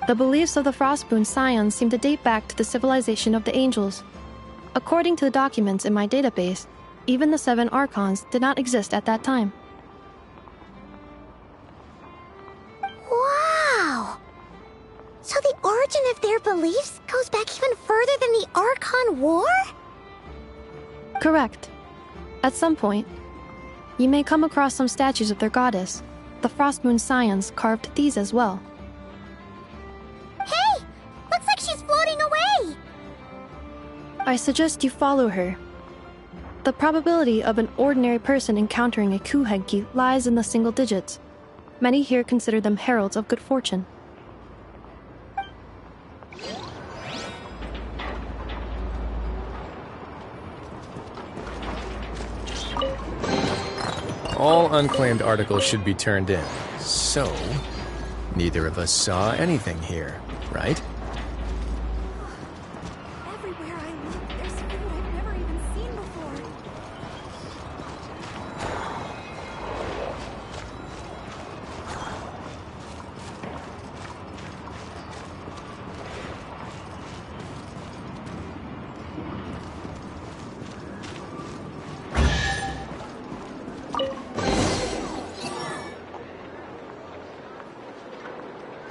The beliefs of the Frostmoon Scions seem to date back to the civilization of the angels. According to the documents in my database, even the 7 Archons did not exist at that time. Wow! So the origin of their beliefs goes back even further than the Archon War? Correct. At some point, you may come across some statues of their goddess. The Frostmoon Scions carved these as well. Hey! Looks like she's floating away! I suggest you follow her. The probability of an ordinary person encountering a Kuhenki lies in the single digits. Many here consider them heralds of good fortune. All unclaimed articles should be turned in. So, neither of us saw anything here, right? Everywhere I look, there's food I've never even seen before.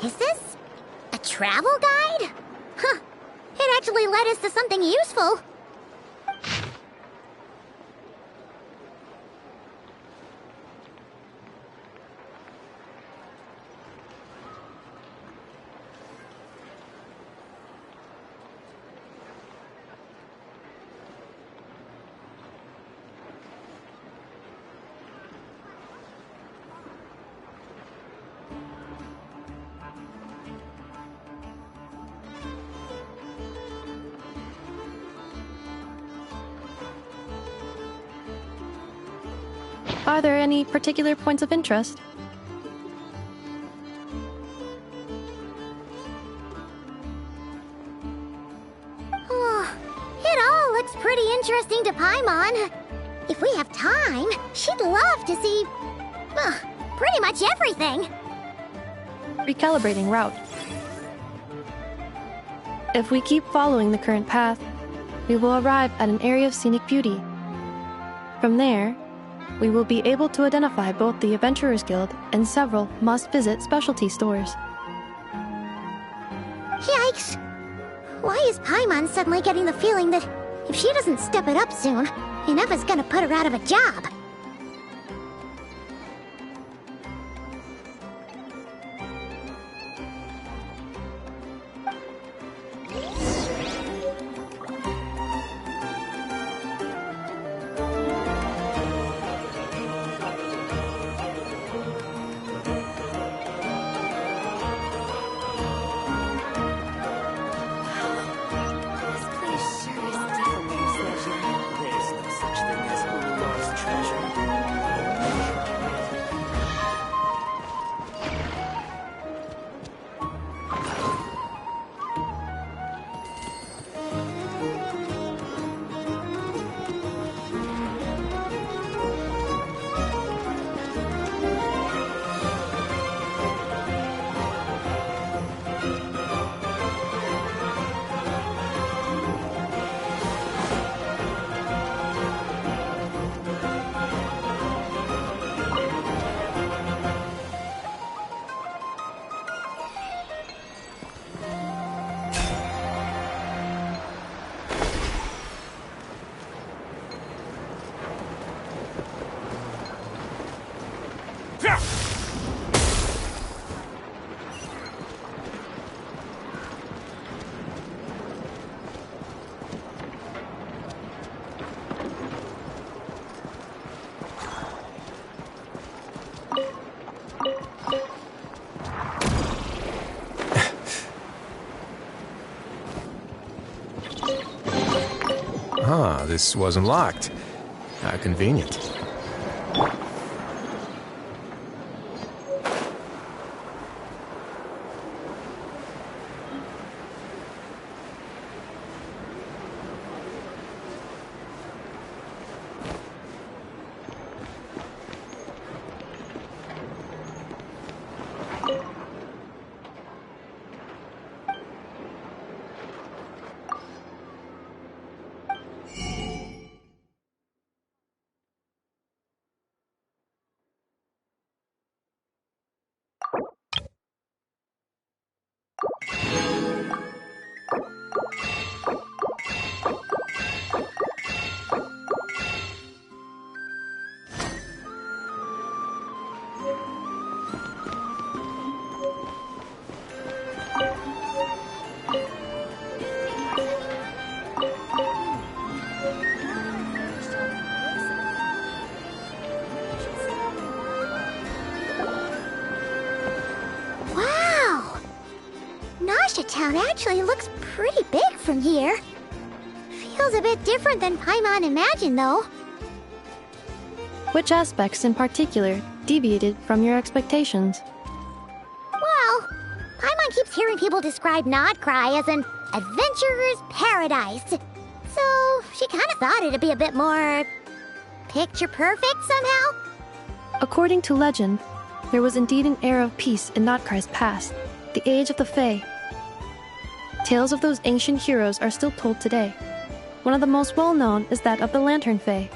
Is this a travel guide? Huh. It actually led us to something useful. Are there any particular points of interest? Oh, it all looks pretty interesting to Paimon. If we have time, she'd love to see... pretty much everything. Recalibrating route. If we keep following the current path, we will arrive at an area of scenic beauty. From there, we will be able to identify both the Adventurers Guild and several must-visit specialty stores. Yikes! Why is Paimon suddenly getting the feeling that if she doesn't step it up soon, Ineva's gonna put her out of a job? This wasn't locked. How convenient. Town actually looks pretty big from here. Feels a bit different than Paimon imagined, though. Which aspects in particular deviated from your expectations? Well, Paimon keeps hearing people describe Nod-Krai as an adventurer's paradise. So she kind of thought it'd be a bit more picture perfect somehow. According to legend, there was indeed an era of peace in Nod-Krai's past, the Age of the Fae. Tales of those ancient heroes are still told today. One of the most well-known is that of the Lantern Fae.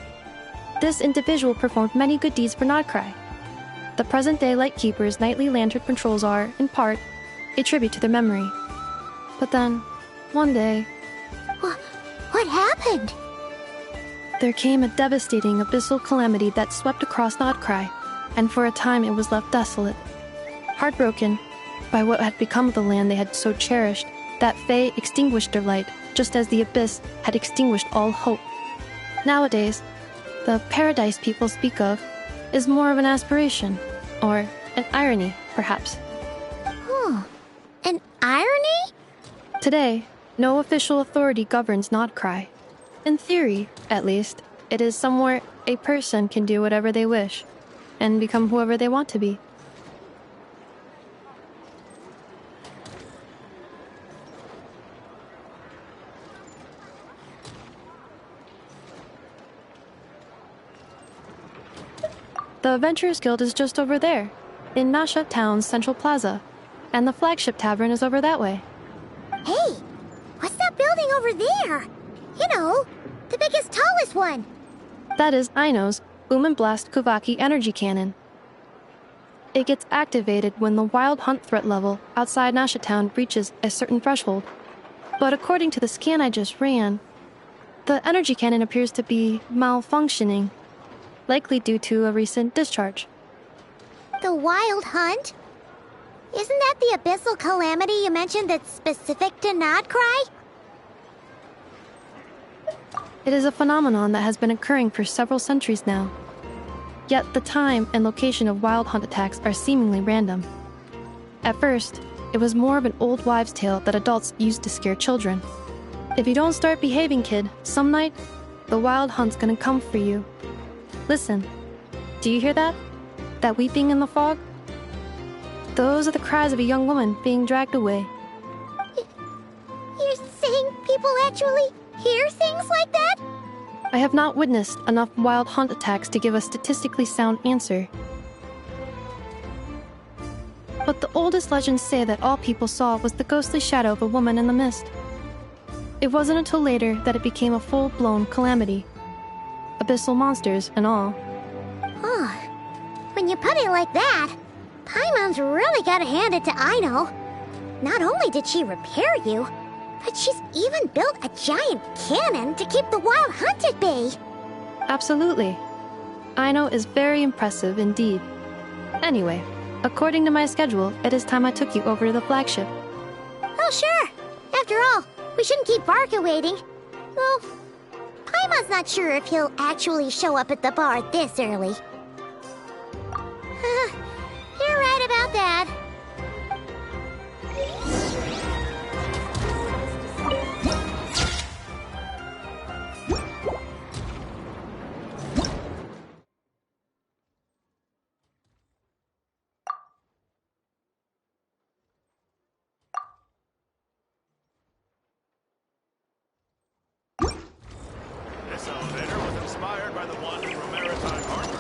This individual performed many good deeds for Nod-Krai. The present-day Lightkeeper's nightly lantern patrols are, in part, a tribute to their memory. But then, one day... What happened? There came a devastating abyssal calamity that swept across Nod-Krai, and for a time it was left desolate. Heartbroken by what had become of the land they had so cherished, that Fae extinguished their light, just as the abyss had extinguished all hope. Nowadays, the paradise people speak of is more of an aspiration, or an irony, perhaps. An irony? Today, no official authority governs Nod-Krai. In theory, at least, it is somewhere a person can do whatever they wish, and become whoever they want to be. The Adventurers Guild is just over there, in Nasha Town's Central Plaza, and the flagship tavern is over that way. Hey, what's that building over there? You know, the biggest, tallest one. That is Aino's Boom and Blast Kuvaki energy cannon. It gets activated when the wild hunt threat level outside Nasha Town reaches a certain threshold. But according to the scan I just ran, the energy cannon appears to be malfunctioning, likely due to a recent discharge. The wild hunt? Isn't that the abyssal calamity you mentioned that's specific to Nod-Krai? It is a phenomenon that has been occurring for several centuries now. Yet the time and location of wild hunt attacks are seemingly random. At first, it was more of an old wives' tale that adults used to scare children. If you don't start behaving, kid, some night, the wild hunt's gonna come for you. Listen, do you hear that? That weeping in the fog? Those are the cries of a young woman being dragged away. You're saying people actually hear things like that? I have not witnessed enough wild hunt attacks to give a statistically sound answer. But the oldest legends say that all people saw was the ghostly shadow of a woman in the mist. It wasn't until later that it became a full-blown calamity. Abyssal monsters and all. Oh, when you put it like that, Paimon's really gotta hand it to Aino. Not only did she repair you, but she's even built a giant cannon to keep the wild hunt at bay. Absolutely. Aino is very impressive indeed. Anyway, according to my schedule, it is time I took you over to the flagship. Oh, sure. After all, we shouldn't keep Barca waiting. Well, Paimon's not sure if he'll actually show up at the bar this early. You're right about that. This elevator was inspired by the one from Maritime Harbor.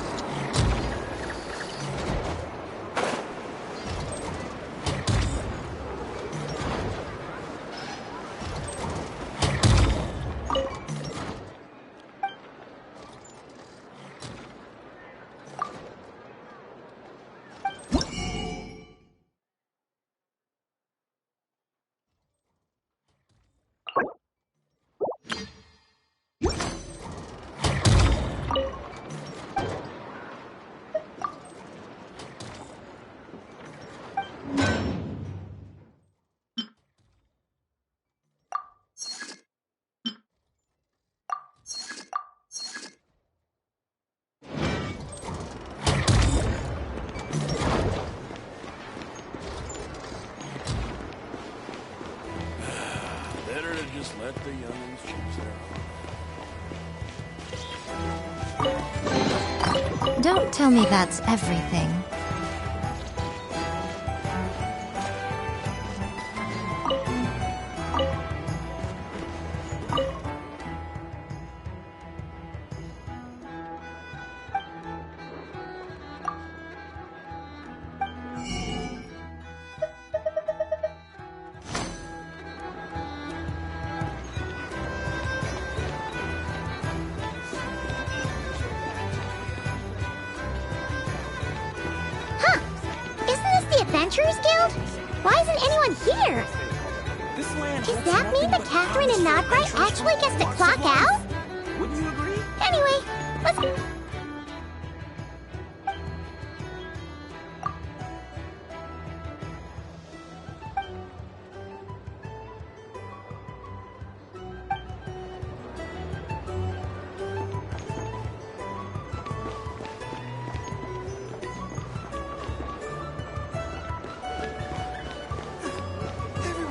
tell me that's everything. Adventurers Guild? Why isn't anyone here? Does that mean that Catherine and Nod-Krai actually gets to clock out? Wouldn't you agree? Anyway, let's...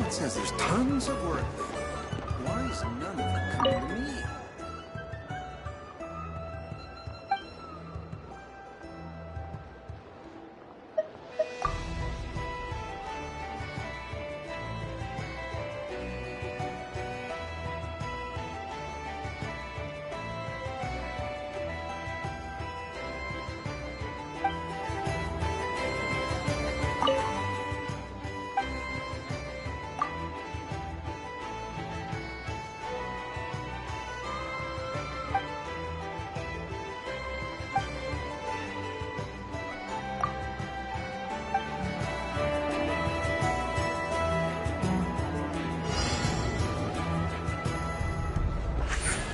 Says there's tons of work there. Why is none of them coming to me?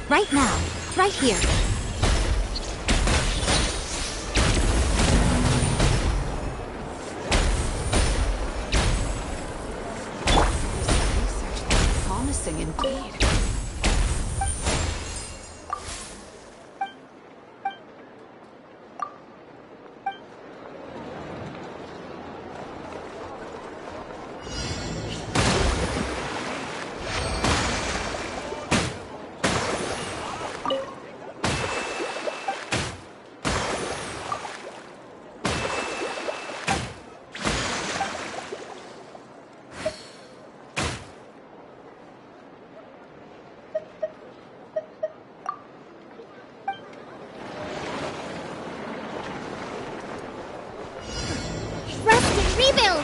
Right now. Right here. Promising indeed. Rebuild!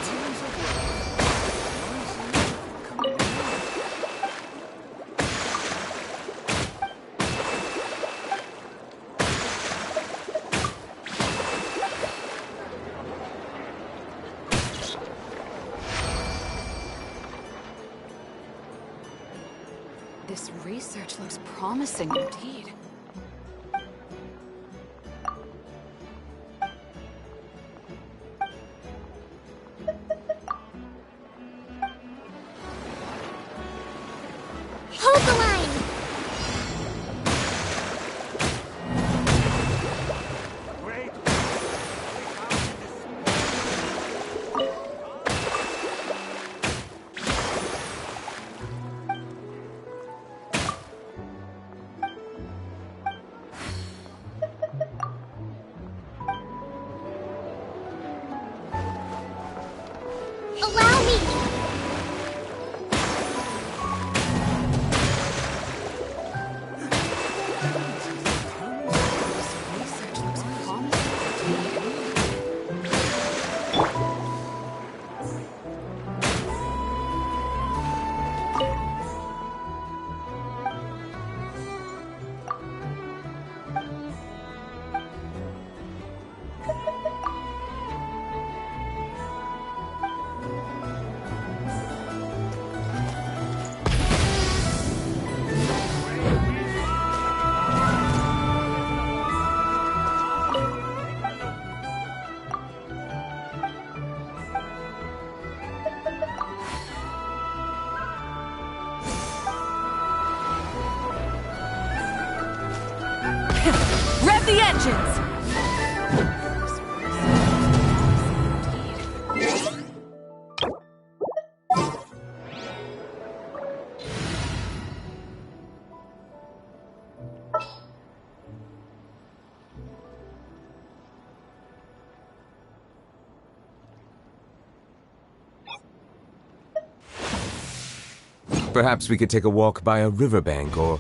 This research looks promising indeed. Hold the line! Great. Allow me! Rev the engines! Perhaps we could take a walk by a riverbank or...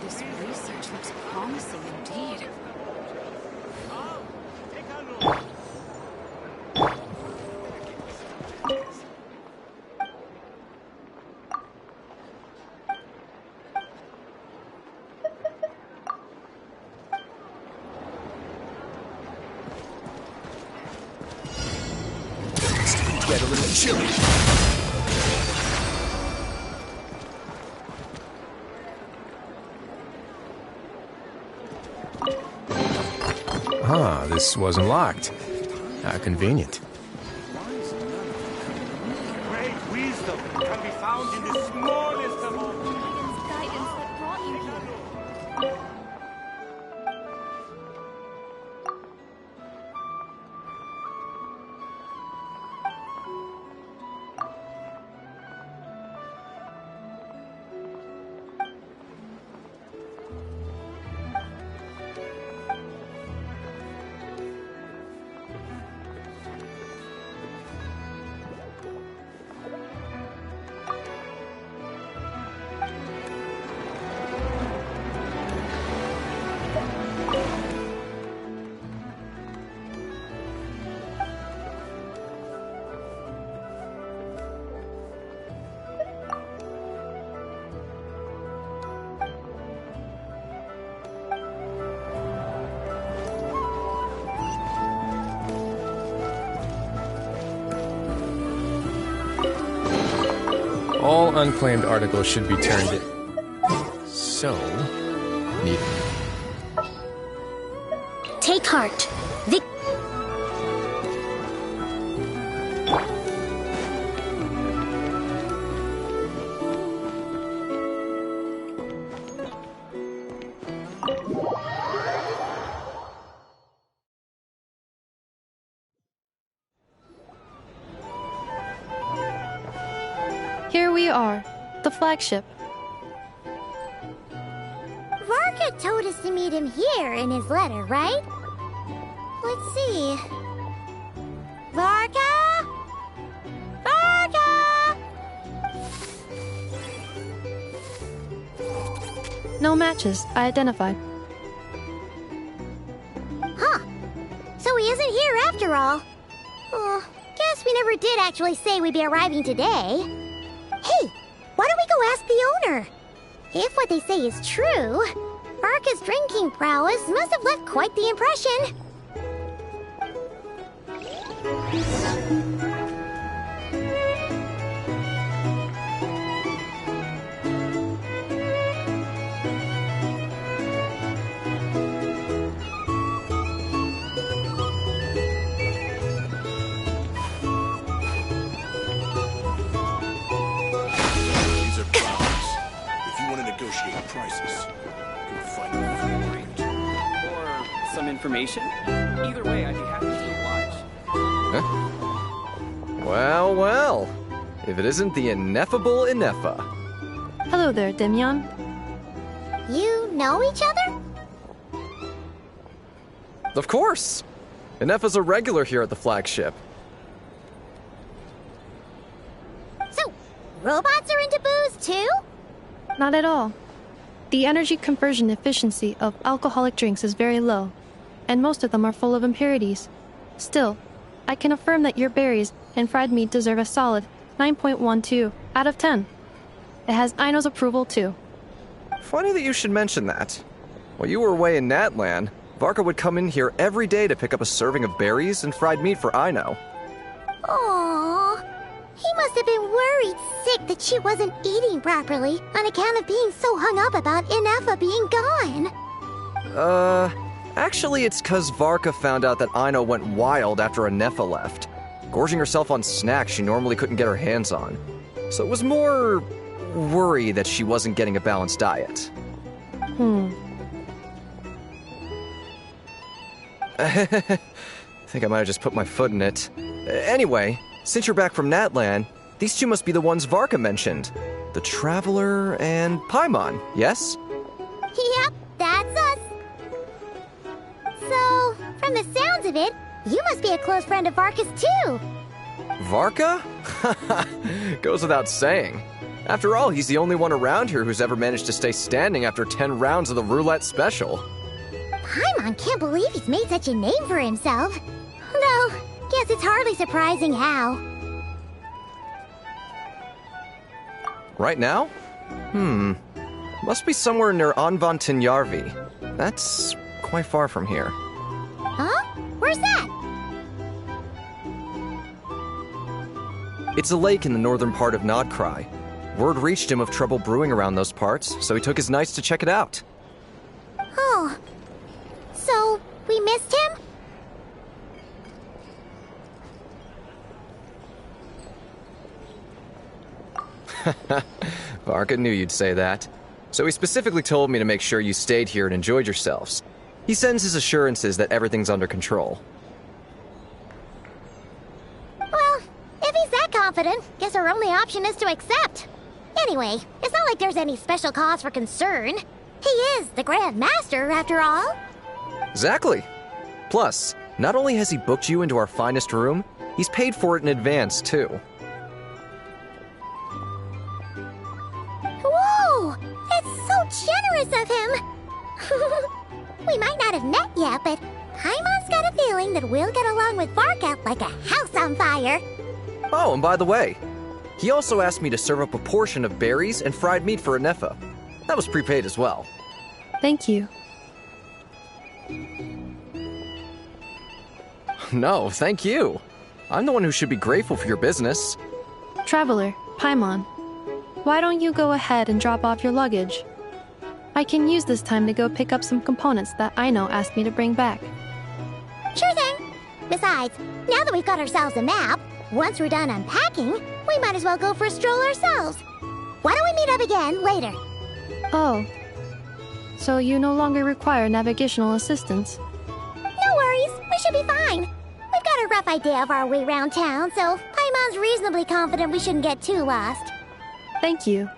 This research looks promising indeed. Get a little chilly. Ah, this wasn't locked. How convenient. Great wisdom can be found in the smallest of all. Guidance that brought you here. All unclaimed articles should be turned in. So, neither. Take heart. Vic. Here we are, the flagship. Varka told us to meet him here in his letter, right? Let's see. Varka? Varka! No matches, I identified. Huh. So he isn't here after all. Oh, guess we never did actually say we'd be arriving today. Hey, why don't we go ask the owner? If what they say is true, Varka's drinking prowess must have left quite the impression. These are problems. If you want to negotiate prices, you'll find a rate. Or some information. Either way, I'd be happy to oblige. Well, well. If it isn't the ineffable Inefa. Hello there, Demyon. You know each other? Of course. Inefa's a regular here at the flagship. So, robots are into booze too? Not at all. The energy conversion efficiency of alcoholic drinks is very low, and most of them are full of impurities. Still, I can affirm that your berries and fried meat deserve a solid 9.12 out of 10. It has Aino's approval too. Funny that you should mention that. While you were away in Natlan, Varka would come in here every day to pick up a serving of berries and fried meat for Aino. Aww. He must have been worried sick that she wasn't eating properly on account of being so hung up about Inefa being gone. Actually it's 'cause Varka found out that Aino went wild after Inefa left, gorging herself on snacks she normally couldn't get her hands on. So it was more worry that she wasn't getting a balanced diet. I think I might have just put my foot in it. Anyway, since you're back from Natlan, these two must be the ones Varka mentioned. The Traveler and Paimon, yes? Yep, that's us. So, from the sounds of it, you must be a close friend of Varka's too. Varka? Goes without saying. After all, he's the only one around here who's ever managed to stay standing after 10 rounds of the roulette special. Paimon can't believe he's made such a name for himself. Though, guess it's hardly surprising how. Right now? Must be somewhere near Anvantinjarvi. That's quite far from here. Huh? Where's that? It's a lake in the northern part of Nod-Krai. Word reached him of trouble brewing around those parts, so he took his knights to check it out. Oh. So, we missed him? Varka knew you'd say that. So he specifically told me to make sure you stayed here and enjoyed yourselves. He sends his assurances that everything's under control. Well, if he's that confident, guess our only option is to accept. Anyway, it's not like there's any special cause for concern. He is the Grand Master, after all. Exactly. Plus, not only has he booked you into our finest room, he's paid for it in advance, too. Whoa! It's so generous of him! We might not have met yet, but Paimon's got a feeling that we'll get along with Varka like a house on fire. Oh, and by the way, he also asked me to serve up a portion of berries and fried meat for Anefa. That was prepaid as well. Thank you. No, thank you. I'm the one who should be grateful for your business. Traveler, Paimon, why don't you go ahead and drop off your luggage? I can use this time to go pick up some components that Aino asked me to bring back. Sure thing. Besides, now that we've got ourselves a map, once we're done unpacking, we might as well go for a stroll ourselves. Why don't we meet up again later? Oh. So you no longer require navigational assistance? No worries, we should be fine. We've got a rough idea of our way around town, so Paimon's reasonably confident we shouldn't get too lost. Thank you.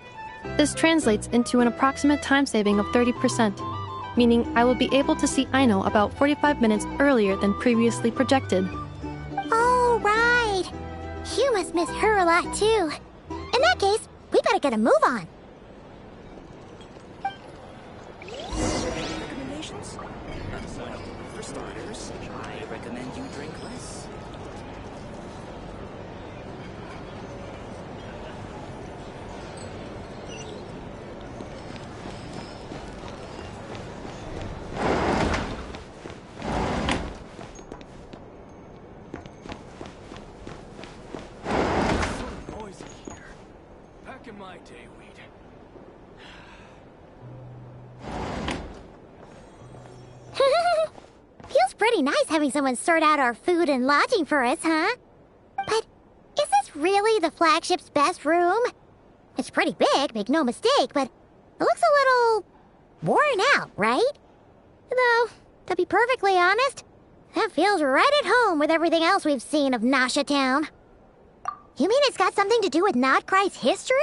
This translates into an approximate time saving of 30%, meaning I will be able to see Aino about 45 minutes earlier than previously projected. Oh, right. You must miss her a lot, too. In that case, we better get a move on. Recommendations? For starters, I recommend you drink less. Noisy here. Back in my day, we'd... Feels pretty nice having someone sort out our food and lodging for us, huh? But is this really the flagship's best room? It's pretty big, make no mistake, but it looks a little worn out, right? Though, to be perfectly honest, that feels right at home with everything else we've seen of Nasha Town. You mean it's got something to do with Nod-Krai's history?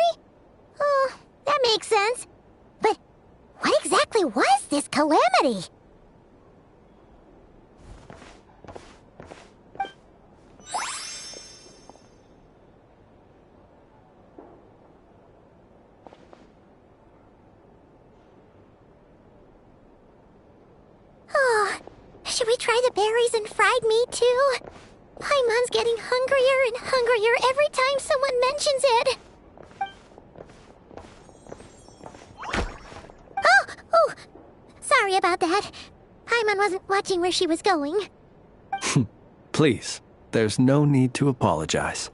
Oh, that makes sense. But what exactly was this calamity? Oh, should we try the berries and fried meat too? Paimon's getting hungrier and hungrier every time someone mentions it. Oh, sorry about that. Paimon wasn't watching where she was going. Please, there's no need to apologize.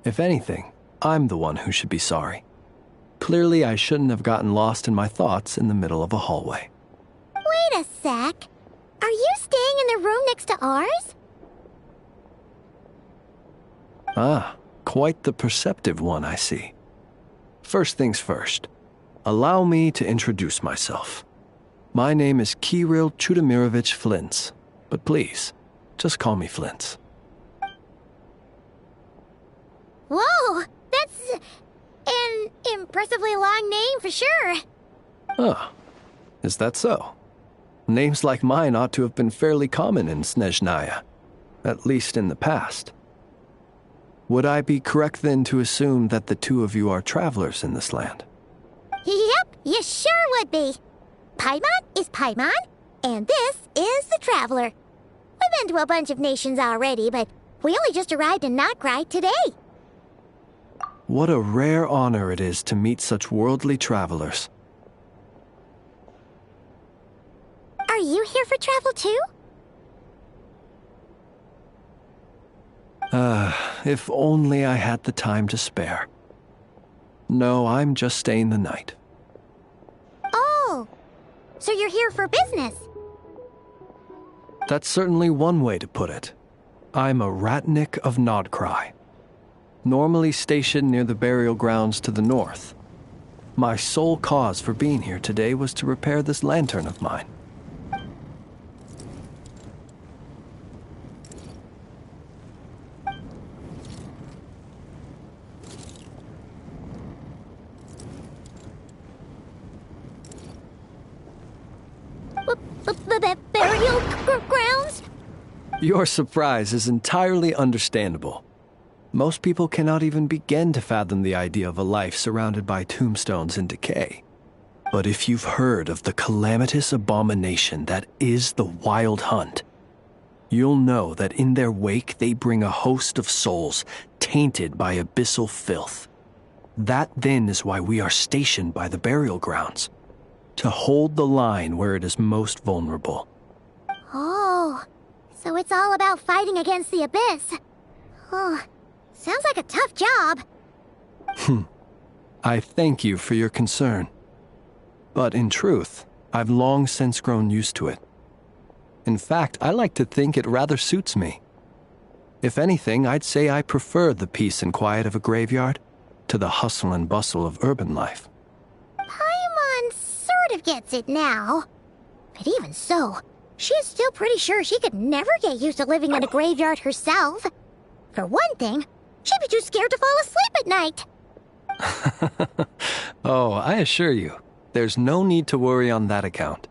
If anything, I'm the one who should be sorry. Clearly, I shouldn't have gotten lost in my thoughts in the middle of a hallway. Wait a sec. Are you staying in the room next to ours? Ah, quite the perceptive one, I see. First things first. Allow me to introduce myself. My name is Kirill Chudamirovich Flintz, but please, just call me Flintz. Whoa, that's an impressively long name for sure. Oh, is that so? Names like mine ought to have been fairly common in Snezhnaya, at least in the past. Would I be correct then to assume that the two of you are travelers in this land? Yep, you sure would be. Paimon is Paimon, and this is the Traveler. We've been to a bunch of nations already, but we only just arrived in Nod-Krai today. What a rare honor it is to meet such worldly travelers. Are you here for travel too? If only I had the time to spare. No, I'm just staying the night. Oh, so you're here for business? That's certainly one way to put it. I'm a Ratnik of Nod-Krai, normally stationed near the burial grounds to the north. My sole cause for being here today was to repair this lantern of mine. Burial grounds? Your surprise is entirely understandable. Most people cannot even begin to fathom the idea of a life surrounded by tombstones and decay. But if you've heard of the calamitous abomination that is the Wild Hunt, you'll know that in their wake they bring a host of souls tainted by abyssal filth. That then is why we are stationed by the burial grounds, to hold the line where it is most vulnerable. Oh, so it's all about fighting against the abyss. Oh, sounds like a tough job. I thank you for your concern. But in truth, I've long since grown used to it. In fact, I like to think it rather suits me. If anything, I'd say I prefer the peace and quiet of a graveyard to the hustle and bustle of urban life. Paimon sort of gets it now. But even so, she's still pretty sure she could never get used to living in a graveyard herself. For one thing, she'd be too scared to fall asleep at night. Oh, I assure you, there's no need to worry on that account.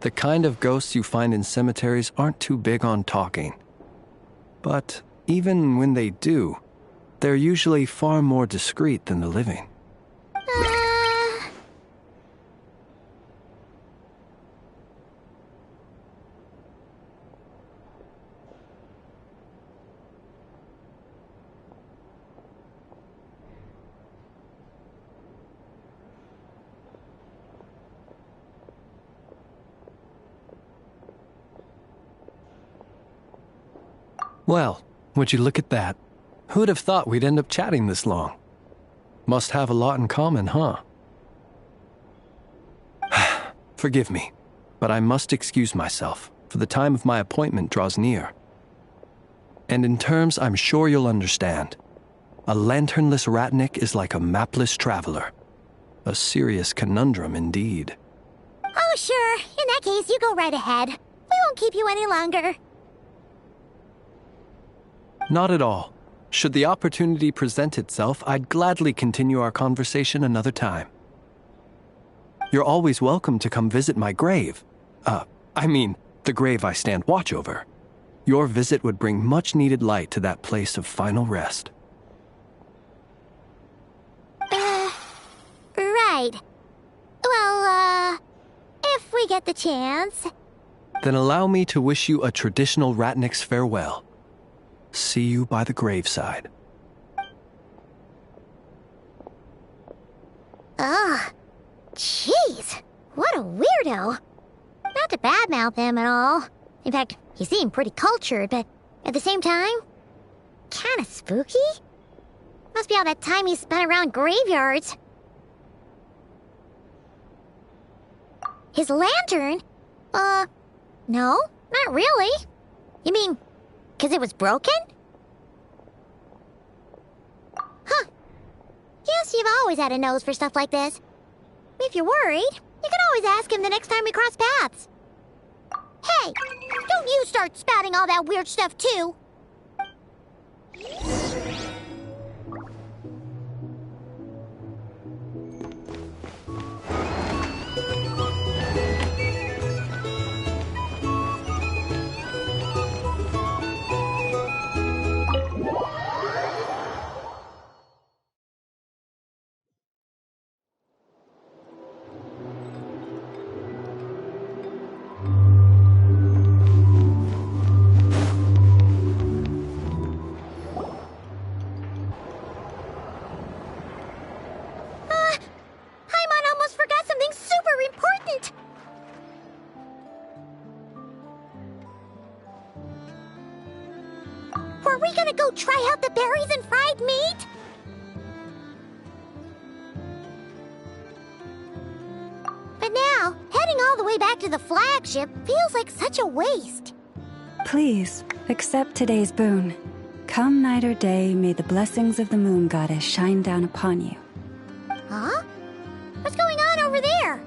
The kind of ghosts you find in cemeteries aren't too big on talking. But even when they do, they're usually far more discreet than the living. Well, would you look at that? Who'd have thought we'd end up chatting this long? Must have a lot in common, huh? Forgive me, but I must excuse myself, for the time of my appointment draws near. And in terms I'm sure you'll understand, a lanternless Ratnik is like a mapless traveler. A serious conundrum indeed. Oh, sure. In that case, you go right ahead. We won't keep you any longer. Not at all. Should the opportunity present itself, I'd gladly continue our conversation another time. You're always welcome to come visit my grave. The grave I stand watch over. Your visit would bring much-needed light to that place of final rest. Right. Well, if we get the chance. Then allow me to wish you a traditional Ratnik's farewell. See you by the graveside. Ugh. Jeez. What a weirdo. Not to badmouth him at all. In fact, he seemed pretty cultured, but at the same time, kinda spooky? Must be all that time he spent around graveyards. His lantern? No, not really. You mean, 'cause it was broken? Huh. Guess you've always had a nose for stuff like this. If you're worried, you can always ask him the next time we cross paths. Hey, don't you start spouting all that weird stuff too. Were we gonna go try out the berries and fried meat? But now, heading all the way back to the flagship feels like such a waste. Please, accept today's boon. Come night or day, may the blessings of the moon goddess shine down upon you. Huh? What's going on over there?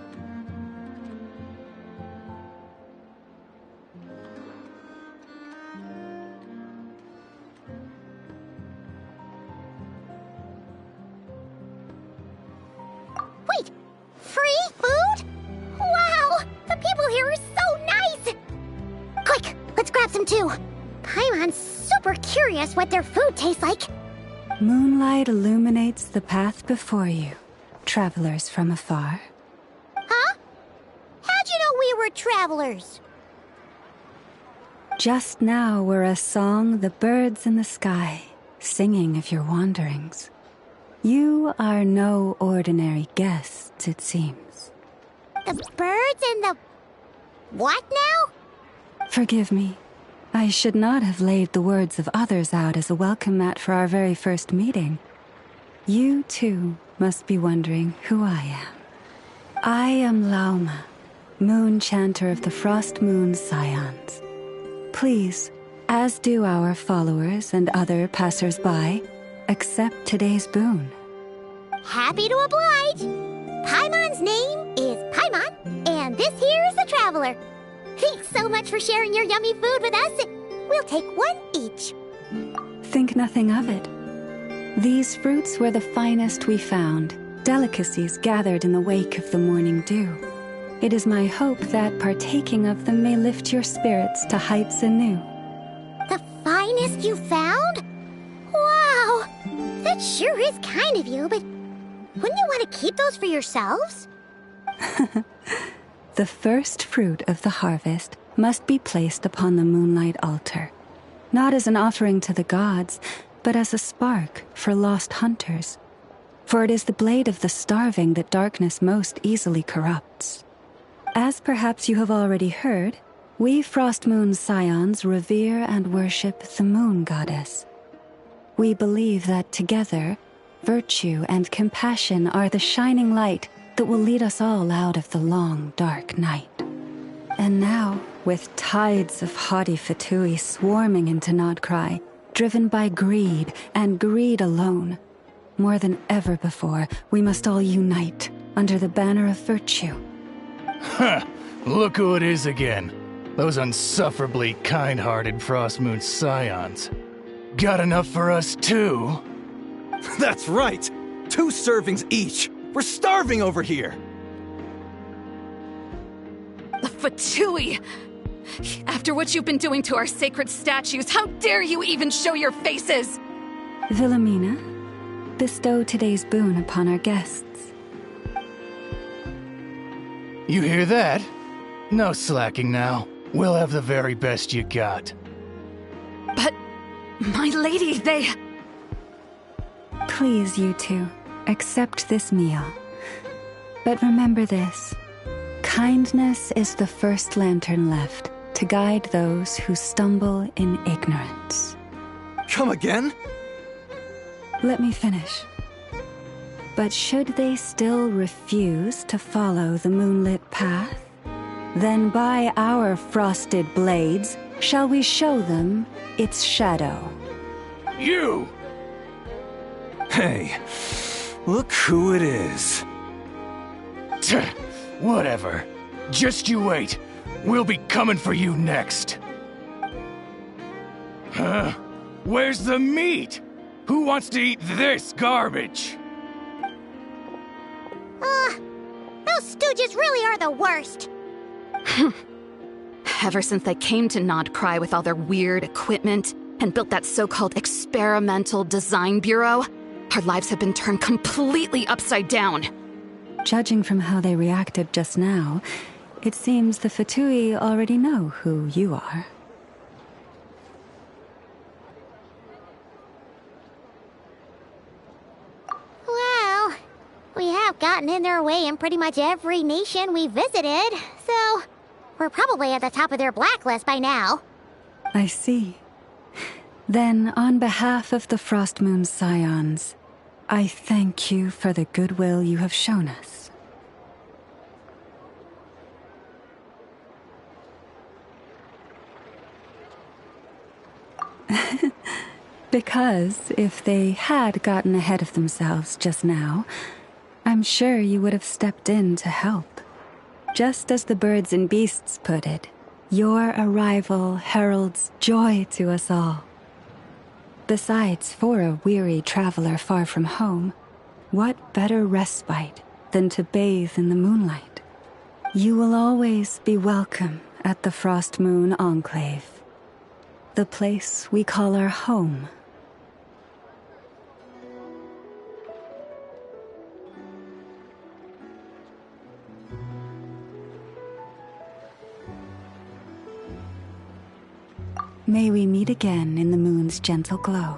Wait! Free food? Wow! The people here are so nice! Quick! Let's grab some too! Paimon's super curious what their food tastes like. Moonlight illuminates the path before you, travelers from afar. Huh? How'd you know we were travelers? Just now were a song the birds in the sky, singing of your wanderings. You are no ordinary guests, it seems. The birds and the... what now? Forgive me. I should not have laid the words of others out as a welcome mat for our very first meeting. You, too, must be wondering who I am. I am Lauma, moon chanter of the Frost Moon's Scions. Please, as do our followers and other passers-by, accept today's boon. Happy to oblige! Paimon's name is Paimon, and this here is the Traveler. Thanks so much for sharing your yummy food with us. We'll take one each. Think nothing of it. These fruits were the finest we found, delicacies gathered in the wake of the morning dew. It is my hope that partaking of them may lift your spirits to heights anew. The finest you found? Wow! That sure is kind of you, but wouldn't you want to keep those for yourselves? The first fruit of the harvest must be placed upon the moonlight altar, not as an offering to the gods, but as a spark for lost hunters. For it is the blade of the starving that darkness most easily corrupts. As perhaps you have already heard, we Frost Moon's Scions revere and worship the moon goddess. We believe that together, virtue and compassion are the shining light that will lead us all out of the long, dark night. And now, with tides of haughty Fatui swarming into Nod-Krai, driven by greed, and greed alone, more than ever before, we must all unite under the banner of virtue. Huh! Look who it is again. Those unsufferably kind-hearted Frost Moon Scions. Got enough for us too? That's right! 2 servings each! We're starving over here! Fatui! After what you've been doing to our sacred statues, how dare you even show your faces! Wilhelmina, bestow today's boon upon our guests. You hear that? No slacking now. We'll have the very best you got. But, my lady, they... Please, you two, accept this meal. But remember this. Kindness is the first lantern left to guide those who stumble in ignorance. Come again? Let me finish. But should they still refuse to follow the moonlit path, then by our frosted blades shall we show them its shadow. You! Hey, Look who it is. Tch, whatever. Just you wait. We'll be coming for you next. Huh? Where's the meat? Who wants to eat this garbage? Those stooges really are the worst. Ever since they came to Nod-Krai with all their weird equipment and built that so-called experimental design bureau, our lives have been turned completely upside down. Judging from how they reacted just now, it seems the Fatui already know who you are. Well, we have gotten in their way in pretty much every nation we visited, so we're probably at the top of their blacklist by now. I see. Then, on behalf of the Frost Moon Scions, I thank you for the goodwill you have shown us. Because if they had gotten ahead of themselves just now, I'm sure you would have stepped in to help. Just as the birds and beasts put it, your arrival heralds joy to us all. Besides, for a weary traveler far from home, what better respite than to bathe in the moonlight? You will always be welcome at the Frost Moon Enclave, the place we call our home. May we meet again in the moon's gentle glow.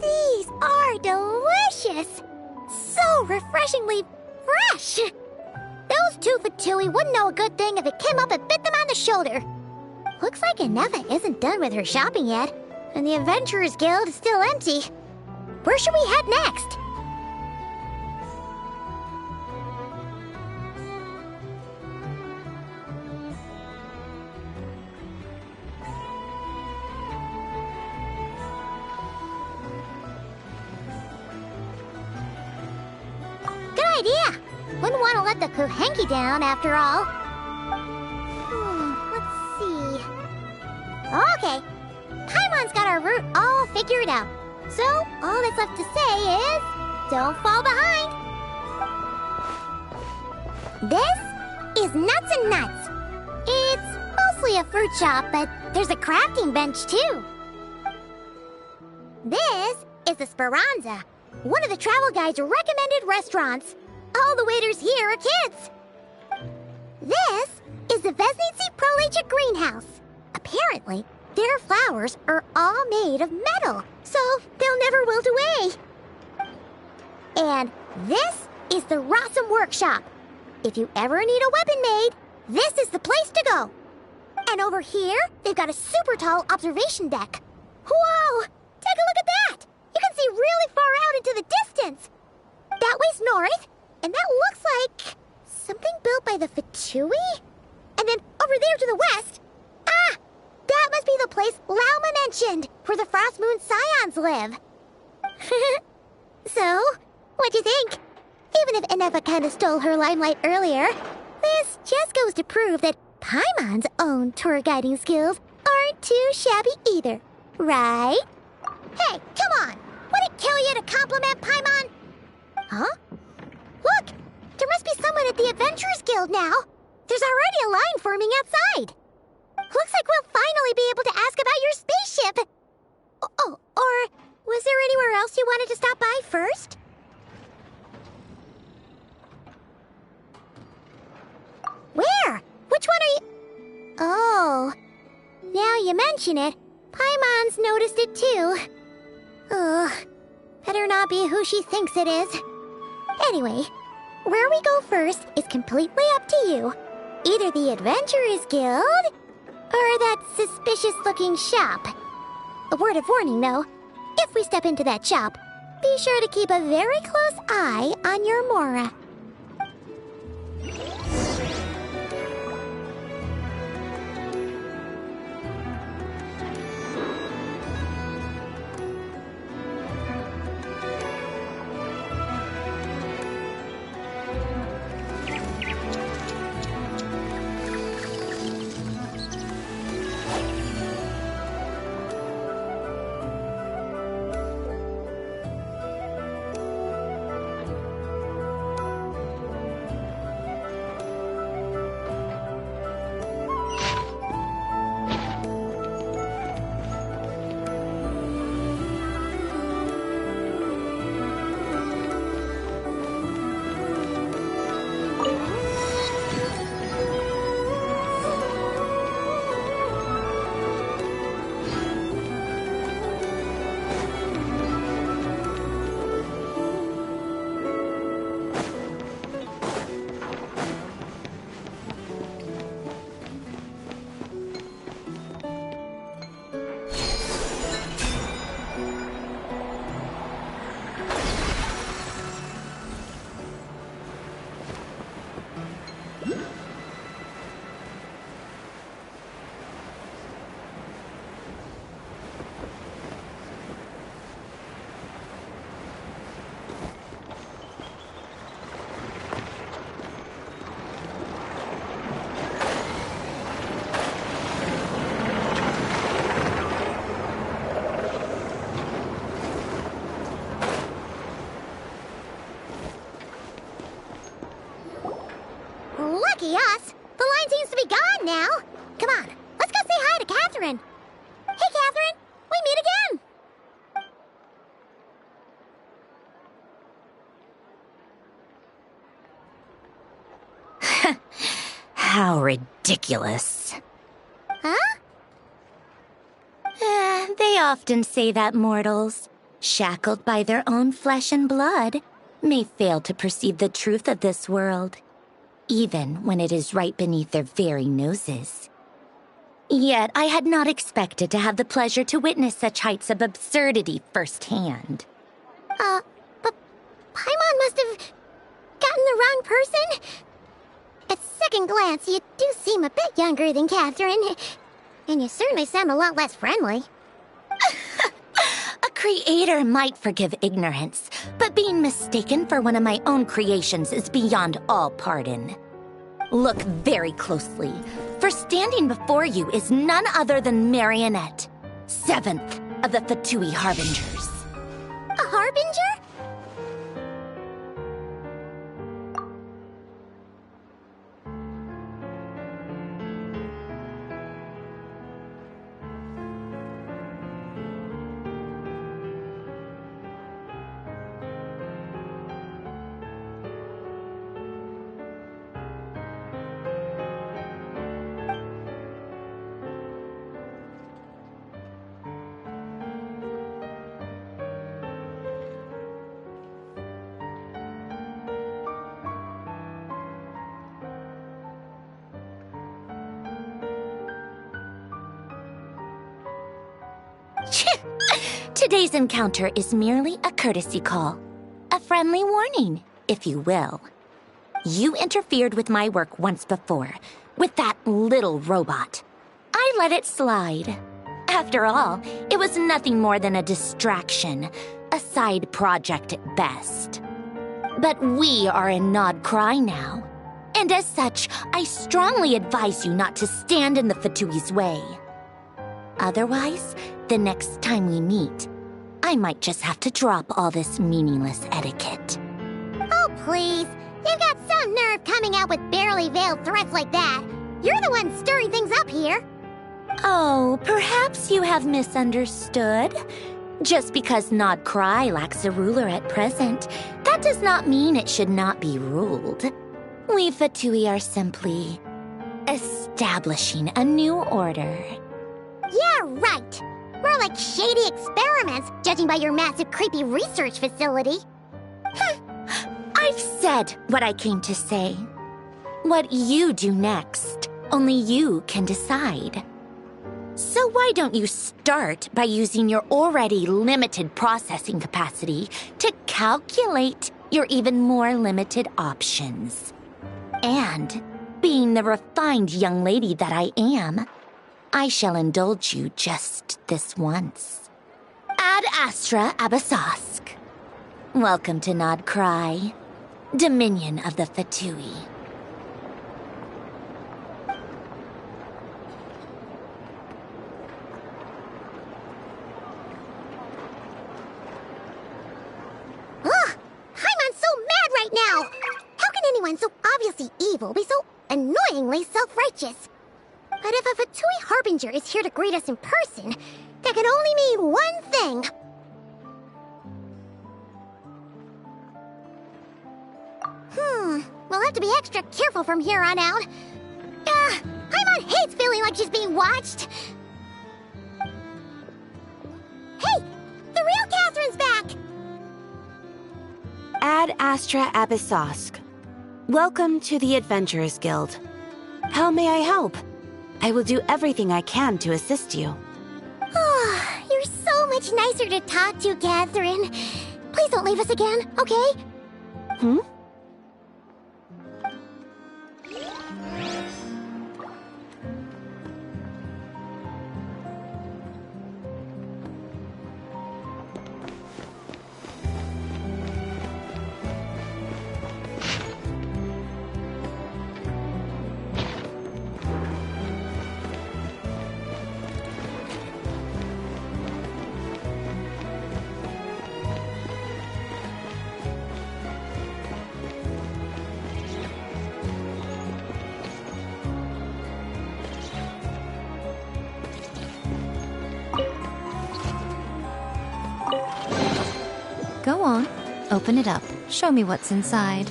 These are delicious! So refreshingly fresh! Those two Fatui wouldn't know a good thing if it came up and bit them on the shoulder. Looks like Inefa isn't done with her shopping yet, and the Adventurers Guild is still empty. Where should we head next? Idea! Wouldn't want to let the Kuhenki down, after all. Let's see... Okay. Paimon's got our route all figured out. So, all that's left to say is... don't fall behind! This is Nuts and Nuts. It's mostly a fruit shop, but there's a crafting bench, too. This is the Speranza, one of the travel guide's recommended restaurants. All the waiters here are kids. This is the Vesnitsi Prolecha greenhouse. Apparently, their flowers are all made of metal, so they'll never wilt away. And this is the Rossum workshop. If you ever need a weapon made, this is the place to go. And over here, they've got a super tall observation deck. Whoa! Take a look at that! You can see really far out into the distance. That way's north. And that looks like something built by the Fatui? And then over there to the west, that must be the place Lauma mentioned, where the Frost Moon Scions live. So, what'd you think? Even if Inefa kind of stole her limelight earlier, this just goes to prove that Paimon's own tour guiding skills aren't too shabby either, right? Hey, come on! Would it kill you to compliment Paimon? Huh? Look! There must be someone at the Adventurers Guild now! There's already a line forming outside! Looks like we'll finally be able to ask about your spaceship! Oh, or was there anywhere else you wanted to stop by first? Where? Which one are you... Oh... Now you mention it, Paimon's noticed it too. Ugh. Better not be who she thinks it is. Anyway, where we go first is completely up to you. Either the Adventurers Guild, or that suspicious-looking shop. A word of warning, though. If we step into that shop, be sure to keep a very close eye on your Mora. now. Come on, let's go say hi to Catherine. Hey, Catherine, we meet again. How ridiculous. Huh? They often say that mortals, shackled by their own flesh and blood, may fail to perceive the truth of this world, even when it is right beneath their very noses. Yet I had not expected to have the pleasure to witness such heights of absurdity firsthand. But Paimon must have gotten the wrong person? At second glance, you do seem a bit younger than Catherine, and you certainly sound a lot less friendly. A creator might forgive ignorance, but being mistaken for one of my own creations is beyond all pardon. Look very closely, for standing before you is none other than Marionette, 7th of the Fatui Harbingers. A Harbinger? Today's encounter is merely a courtesy call. A friendly warning, if you will. You interfered with my work once before, with that little robot. I let it slide. After all, it was nothing more than a distraction, a side project at best. But we are in Nod-Krai now, and as such, I strongly advise you not to stand in the Fatui's way. Otherwise, the next time we meet, I might just have to drop all this meaningless etiquette. Oh, please. You've got some nerve coming out with barely veiled threats like that. You're the one stirring things up here. Oh, perhaps you have misunderstood. Just because Nod-Krai lacks a ruler at present, that does not mean it should not be ruled. We Fatui are simply establishing a new order. Yeah, right. We're like shady experiments, judging by your massive, creepy research facility. I've said what I came to say. What you do next, only you can decide. So why don't you start by using your already limited processing capacity to calculate your even more limited options? And, being the refined young lady that I am, I shall indulge you just this once. Ad Astra Abasask. Welcome to Nod-Krai, Dominion of the Fatui. Ugh! Paimon's so mad right now! How can anyone so obviously evil be so annoyingly self-righteous? But if a Fatui Harbinger is here to greet us in person, that can only mean one thing. We'll have to be extra careful from here on out. Paimon hates feeling like she's being watched. Hey! The real Catherine's back! Ad Astra Abyssosque. Welcome to the Adventurers Guild. How may I help? I will do everything I can to assist you. Oh, you're so much nicer to talk to, Catherine. Please don't leave us again, okay? Hmm? Open it up. Show me what's inside.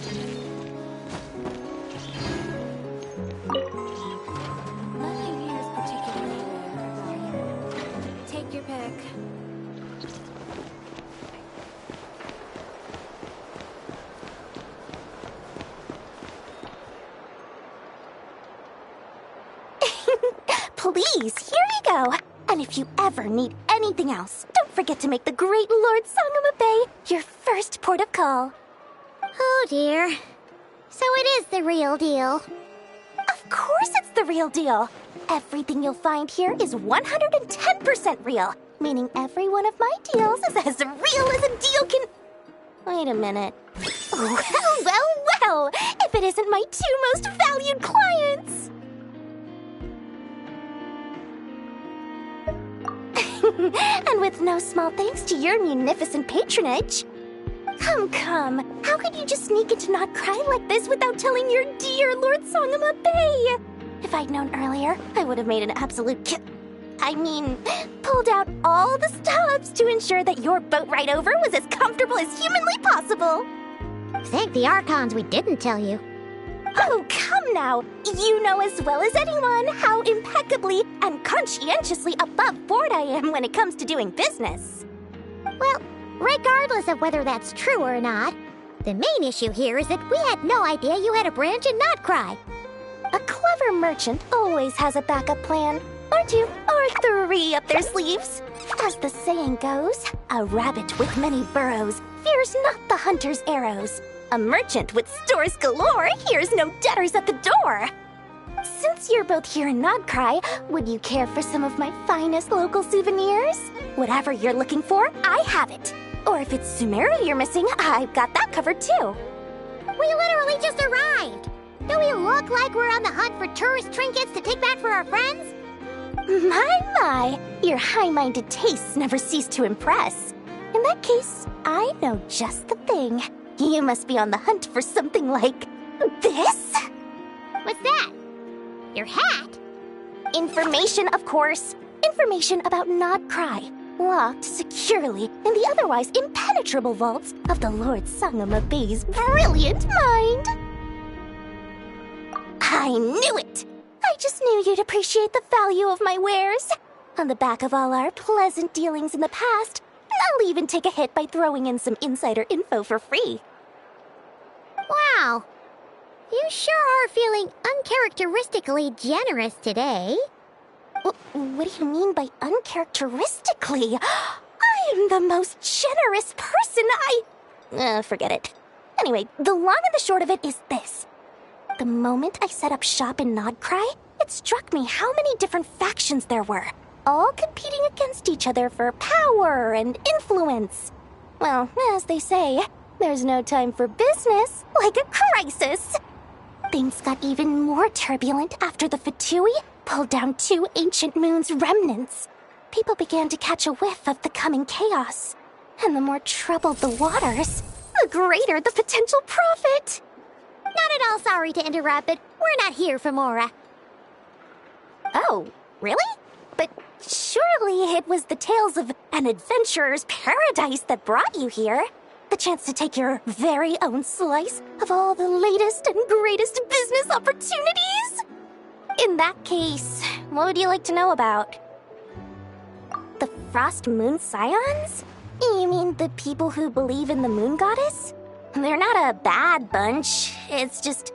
Nothing here is particularly rare. Take your pick. Please, here you go. And if you ever need anything else, don't forget to make the great Lord Sangama Bay your first port of call. Oh dear. So it is the real deal. Of course it's the real deal. Everything you'll find here is 110% real, meaning every one of my deals is as real as a deal can... Wait a minute. Well, if it isn't my two most valued clients. And with no small thanks to your munificent patronage. Come. How could you just sneak into Nod-Krai like this without telling your dear Lord Sangama Bay? If I'd known earlier, I would have made an absolute pulled out all the stops to ensure that your boat ride over was as comfortable as humanly possible. Thank the Archons we didn't tell you. Oh, come now! You know as well as anyone how impeccably and conscientiously above board I am when it comes to doing business. Well, regardless of whether that's true or not, the main issue here is that we had no idea you had a branch in Nod-Krai. A clever merchant always has a backup plan, or two, or three up their sleeves. As the saying goes, a rabbit with many burrows fears not the hunter's arrows. A merchant with stores galore hears no debtors at the door. Since you're both here in Nod-Krai, would you care for some of my finest local souvenirs? Whatever you're looking for, I have it. Or if it's Sumeru you're missing, I've got that covered too. We literally just arrived. Do we look like we're on the hunt for tourist trinkets to take back for our friends? My, your high-minded tastes never cease to impress. In that case, I know just the thing. You must be on the hunt for something like this? What's that? Your hat? Information, of course. Information about Nod-Krai, locked securely in the otherwise impenetrable vaults of the Lord Sangama Bay's brilliant mind. I knew it! I just knew you'd appreciate the value of my wares. On the back of all our pleasant dealings in the past, I'll even take a hit by throwing in some insider info for free. Wow. You sure are feeling uncharacteristically generous today. What do you mean by uncharacteristically? I am the most generous person forget it. Anyway, the long and the short of it is this. The moment I set up shop in Nod-Krai, it struck me how many different factions there were, all competing against each other for power and influence. Well, as they say, there's no time for business like a crisis. Things got even more turbulent after the Fatui pulled down two ancient moon's remnants. People began to catch a whiff of the coming chaos. And the more troubled the waters, the greater the potential profit. Not at all sorry to interrupt, but we're not here for Mora. Oh, really? But surely it was the tales of an adventurer's paradise that brought you here. The chance to take your very own slice of all the latest and greatest business opportunities? In that case, what would you like to know about? The Frost Moon Scions? You mean the people who believe in the moon goddess? They're not a bad bunch. It's just,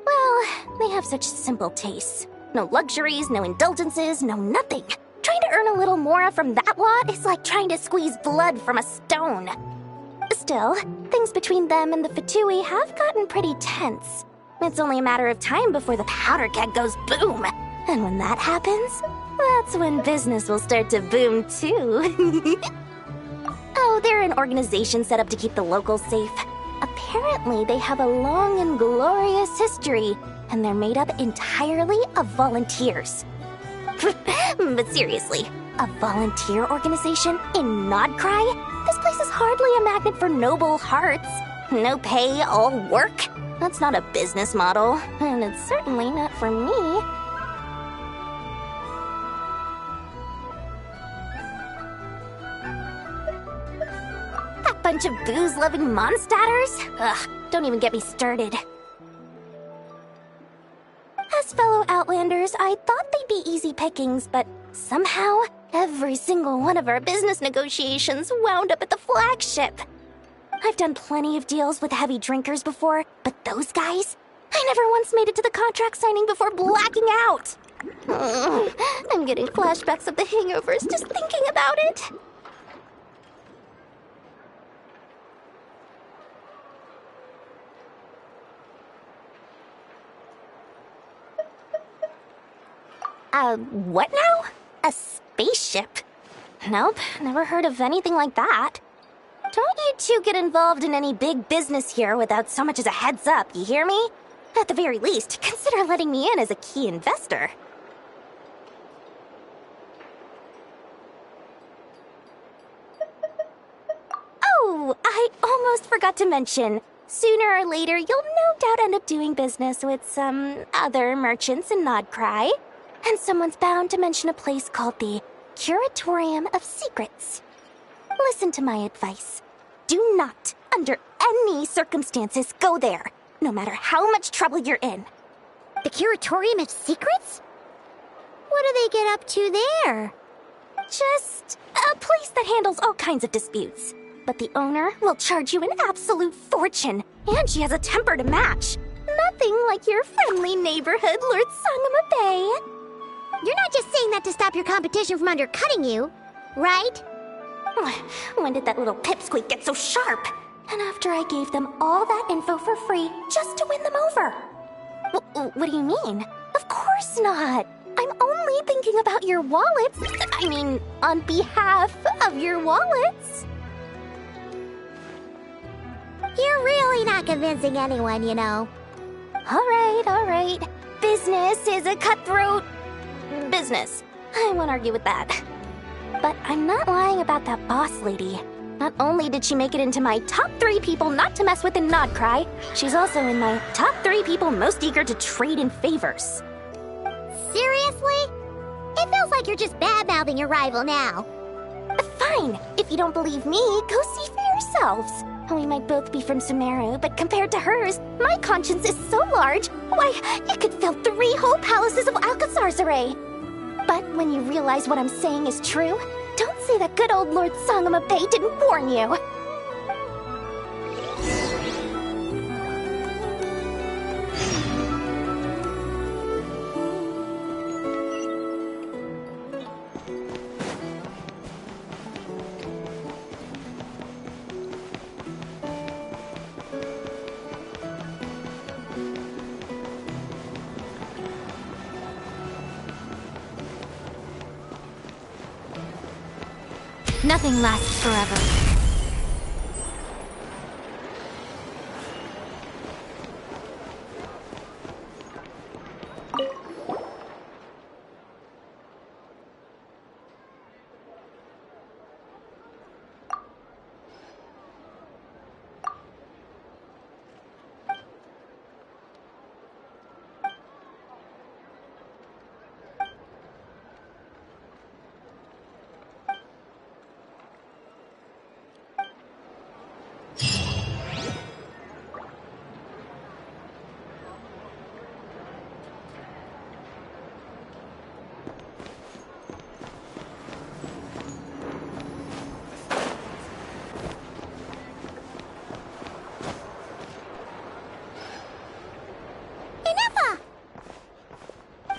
well, they have such simple tastes. No luxuries, no indulgences, no nothing. Trying to earn a little more from that lot is like trying to squeeze blood from a stone. Still, things between them and the Fatui have gotten pretty tense. It's only a matter of time before the powder keg goes boom. And when that happens, that's when business will start to boom too. Oh, they're an organization set up to keep the locals safe. Apparently, they have a long and glorious history, and they're made up entirely of volunteers. But seriously, a volunteer organization in Nod-Krai? This place is hardly a magnet for noble hearts. No pay, all work. That's not a business model, and it's certainly not for me. That bunch of booze-loving monstatters? Ugh, don't even get me started. As fellow Outlanders, I thought they'd be easy pickings, but somehow, every single one of our business negotiations wound up at the flagship. I've done plenty of deals with heavy drinkers before, but those guys? I never once made it to the contract signing before blacking out. I'm getting flashbacks of the hangovers just thinking about it. What now? A spaceship? Nope, never heard of anything like that. Don't you two get involved in any big business here without so much as a heads up, you hear me? At the very least, consider letting me in as a key investor. Oh, I almost forgot to mention. Sooner or later, you'll no doubt end up doing business with some other merchants in Nod-Krai. And someone's bound to mention a place called the Curatorium of Secrets. Listen to my advice. Do not, under any circumstances, go there, no matter how much trouble you're in. The Curatorium of Secrets? What do they get up to there? Just a place that handles all kinds of disputes. But the owner will charge you an absolute fortune, and she has a temper to match. Nothing like your friendly neighborhood Lord Sangama Bay. You're not just saying that to stop your competition from undercutting you, right? When did that little pipsqueak get so sharp? And after I gave them all that info for free just to win them over. What do you mean? Of course not. I'm only thinking about your wallets. I mean, on behalf of your wallets. You're really not convincing anyone, you know. All right. Business is a cutthroat business. I won't argue with that. But I'm not lying about that boss lady. Not only did she make it into my top 3 people not to mess with in Nod-Krai, she's also in my top 3 people most eager to trade in favors. Seriously? It feels like you're just bad-mouthing your rival now. Fine. If you don't believe me, go see for yourselves. We might both be from Sumeru, but compared to hers, my conscience is so large, why, it could fill 3 whole palaces of Alcazar's array. But when you realize what I'm saying is true, don't say that good old Lord Sangama Bay didn't warn you. Nothing lasts forever.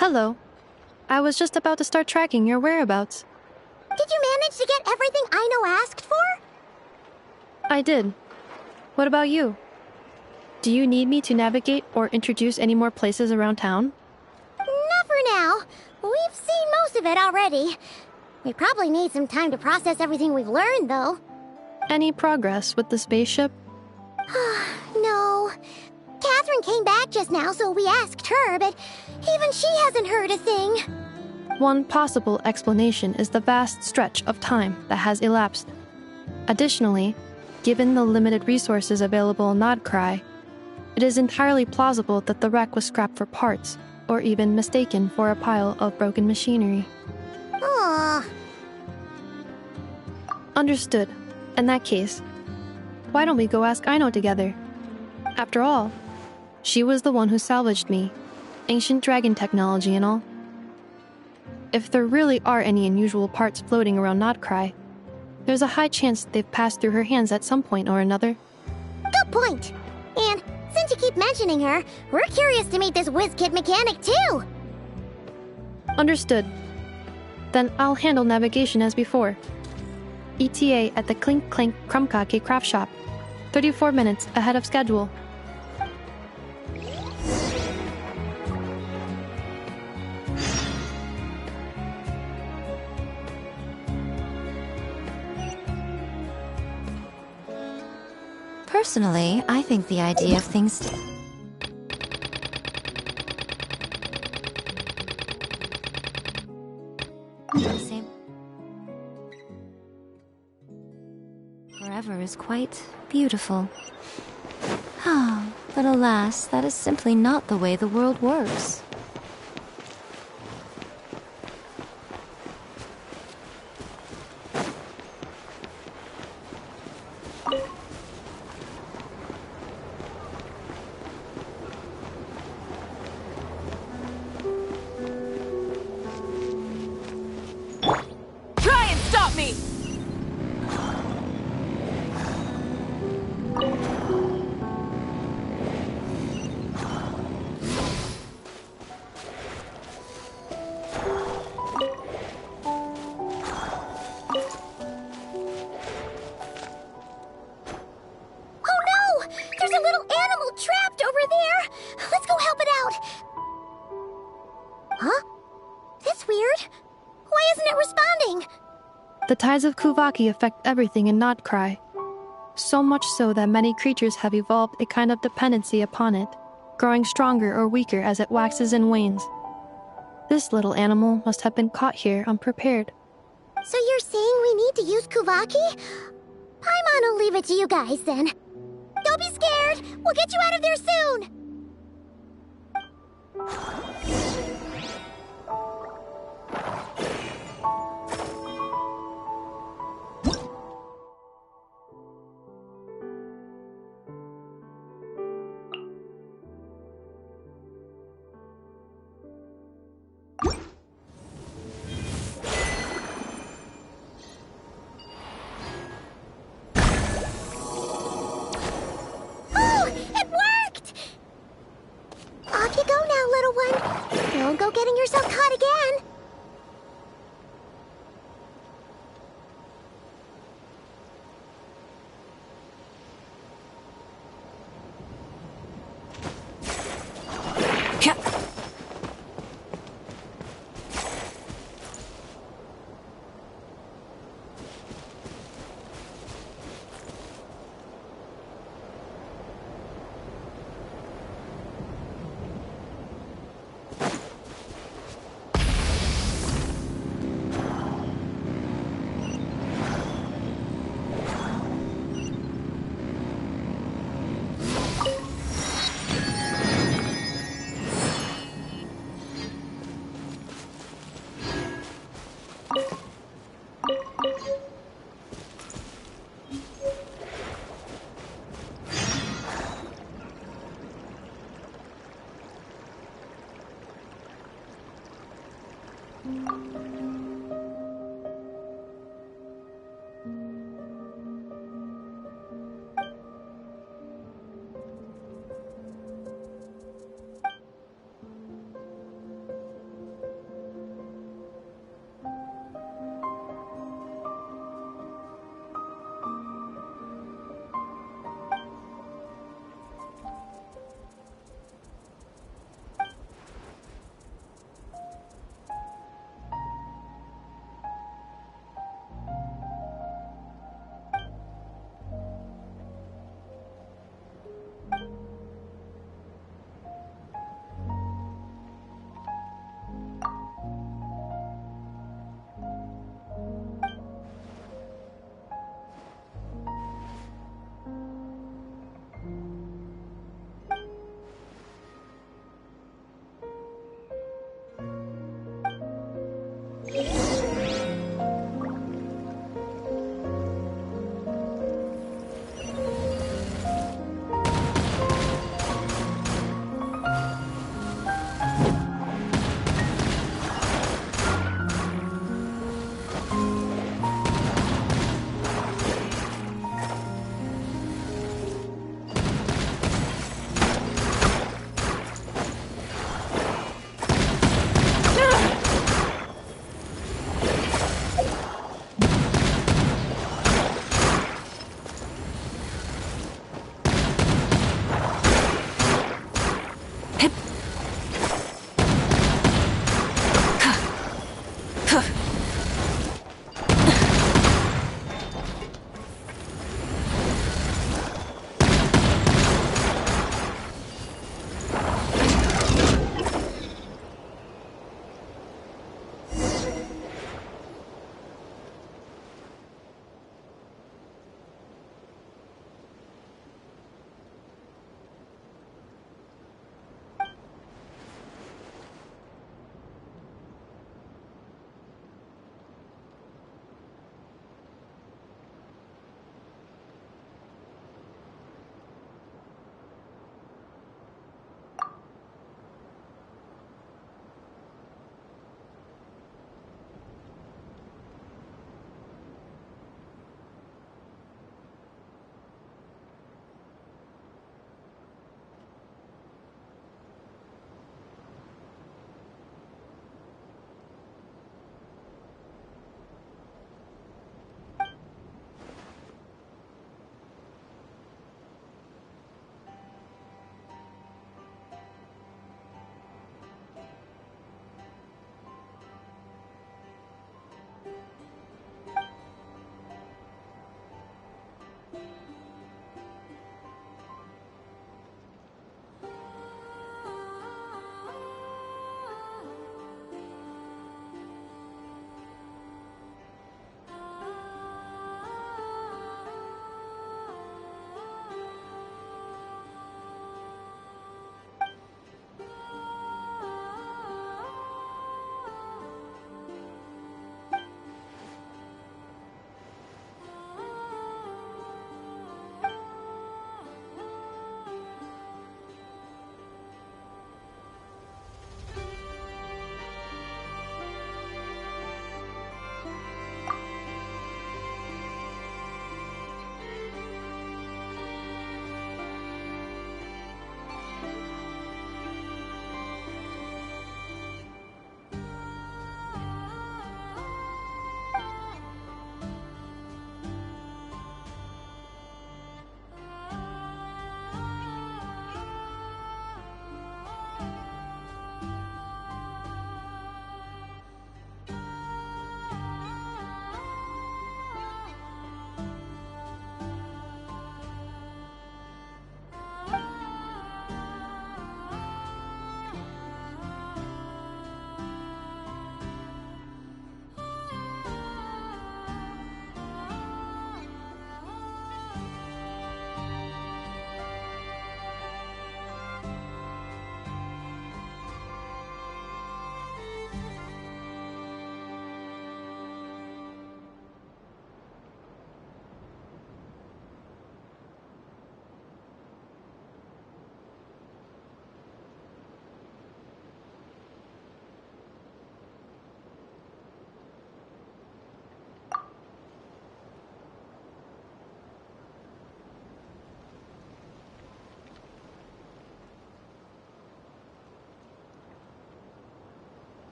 Hello. I was just about to start tracking your whereabouts. Did you manage to get everything Aino asked for? I did. What about you? Do you need me to navigate or introduce any more places around town? Not for now. We've seen most of it already. We probably need some time to process everything we've learned, though. Any progress with the spaceship? No. Catherine came back just now, so we asked her, but even she hasn't heard a thing. One possible explanation is the vast stretch of time that has elapsed. Additionally, given the limited resources available in Nod-Krai, it is entirely plausible that the wreck was scrapped for parts, or even mistaken for a pile of broken machinery. Aww. Understood. In that case, Why don't we go ask Aino together? After all, she was the one who salvaged me. Ancient dragon technology and all. If there really are any unusual parts floating around Nod-Krai, there's a high chance they've passed through her hands at some point or another. Good point. And since you keep mentioning her, we're curious to meet this whiz-kid mechanic too. Understood. Then I'll handle navigation as before. ETA at the Clink Clink Krumkake craft shop. 34 minutes ahead of schedule. Personally, I think the idea of things... Same. Forever is quite beautiful. Ah, but alas, that is simply not the way the world works. Try and stop me! There's a little animal trapped over there! Let's go help it out! Huh? That's weird. Why isn't it responding? The tides of Kuvaki affect everything in Nod-Krai. So much so that many creatures have evolved a kind of dependency upon it, growing stronger or weaker as it waxes and wanes. This little animal must have been caught here unprepared. So you're saying we need to use Kuvaki? Paimon will leave it to you guys then. Don't be scared! We'll get you out of there soon!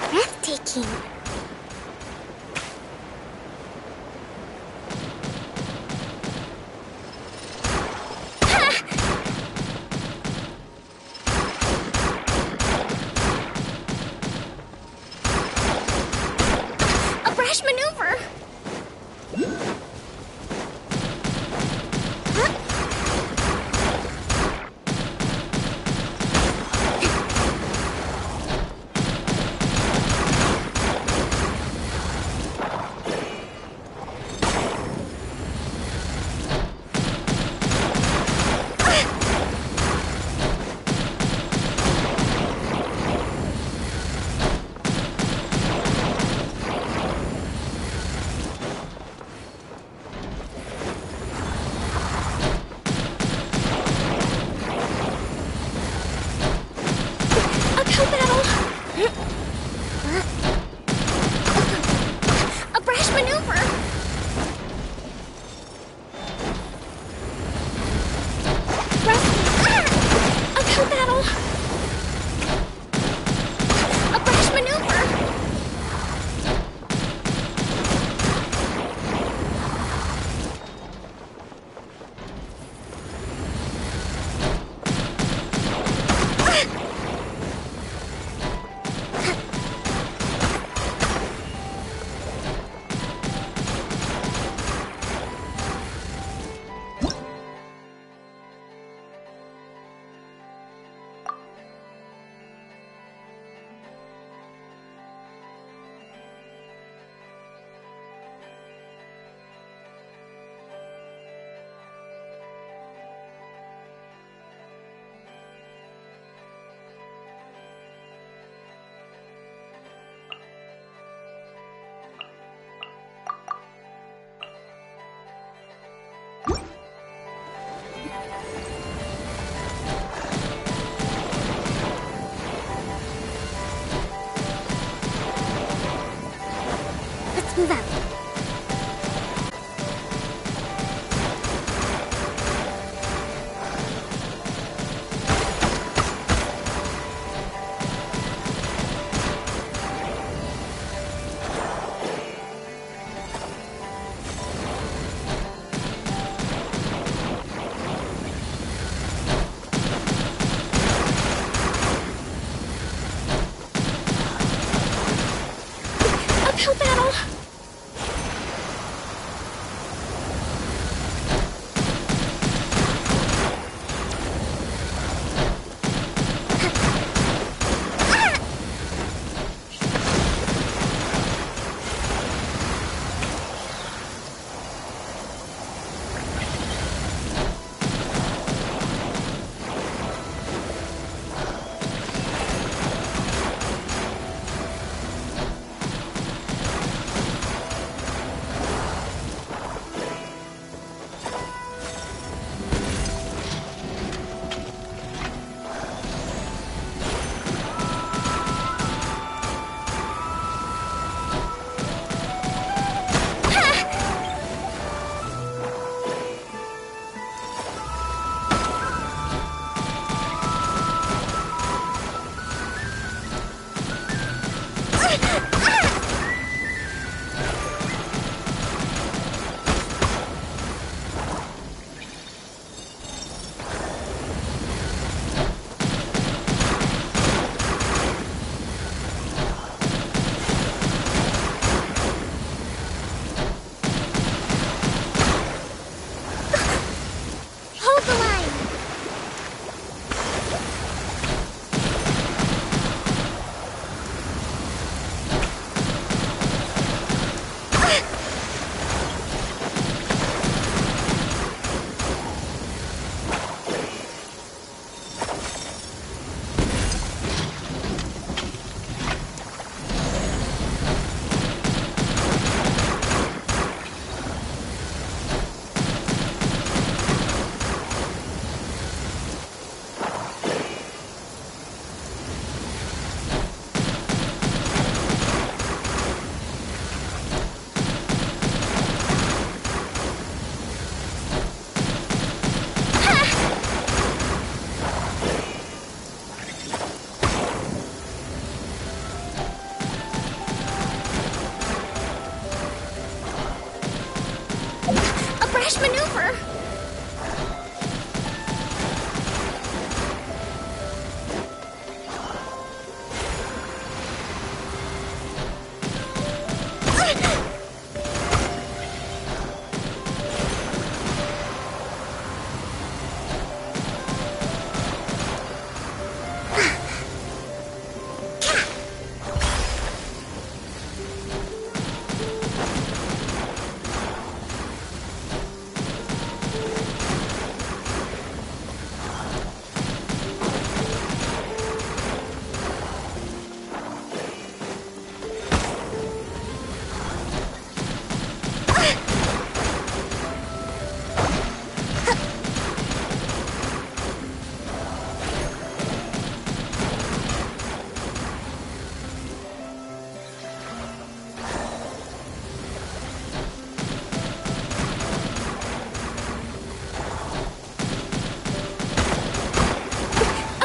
Breathtaking. A brash maneuver!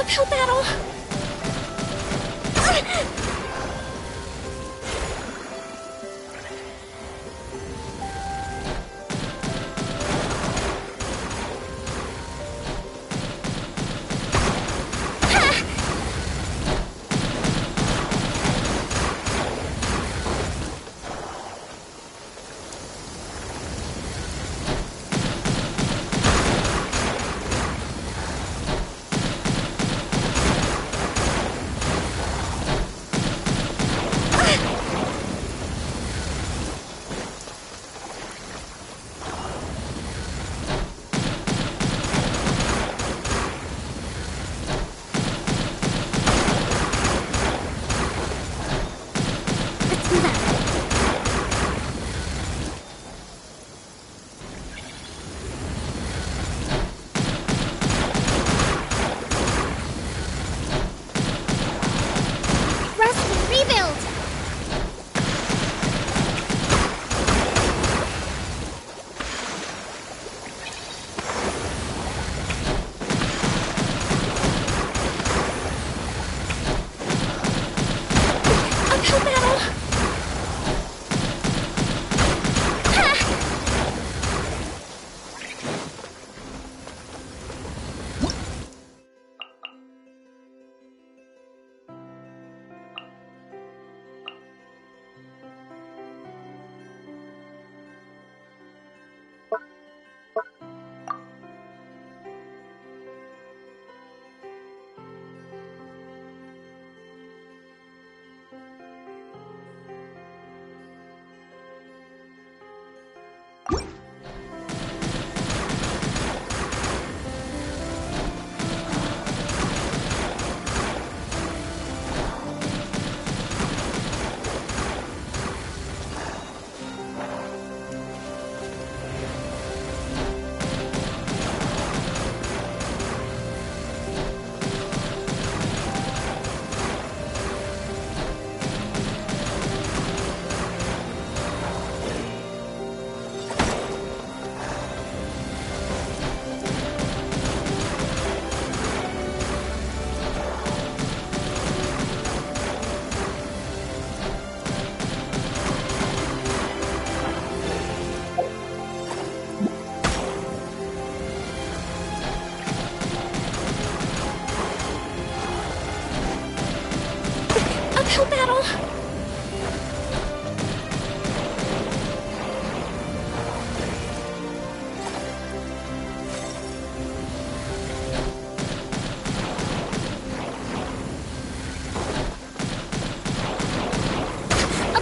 Uphill battle!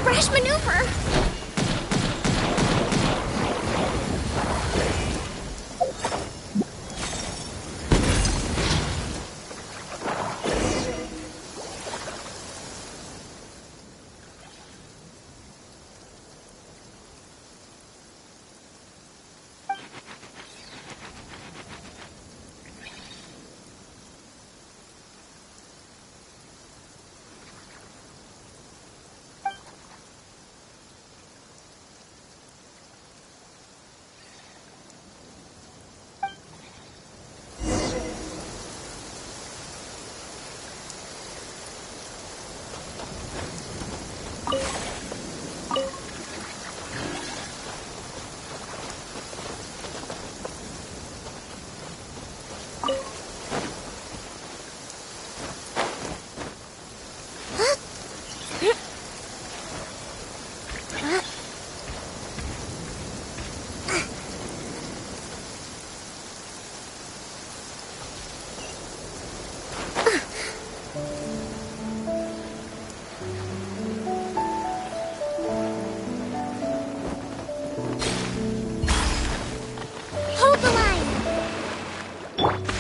Rash maneuver!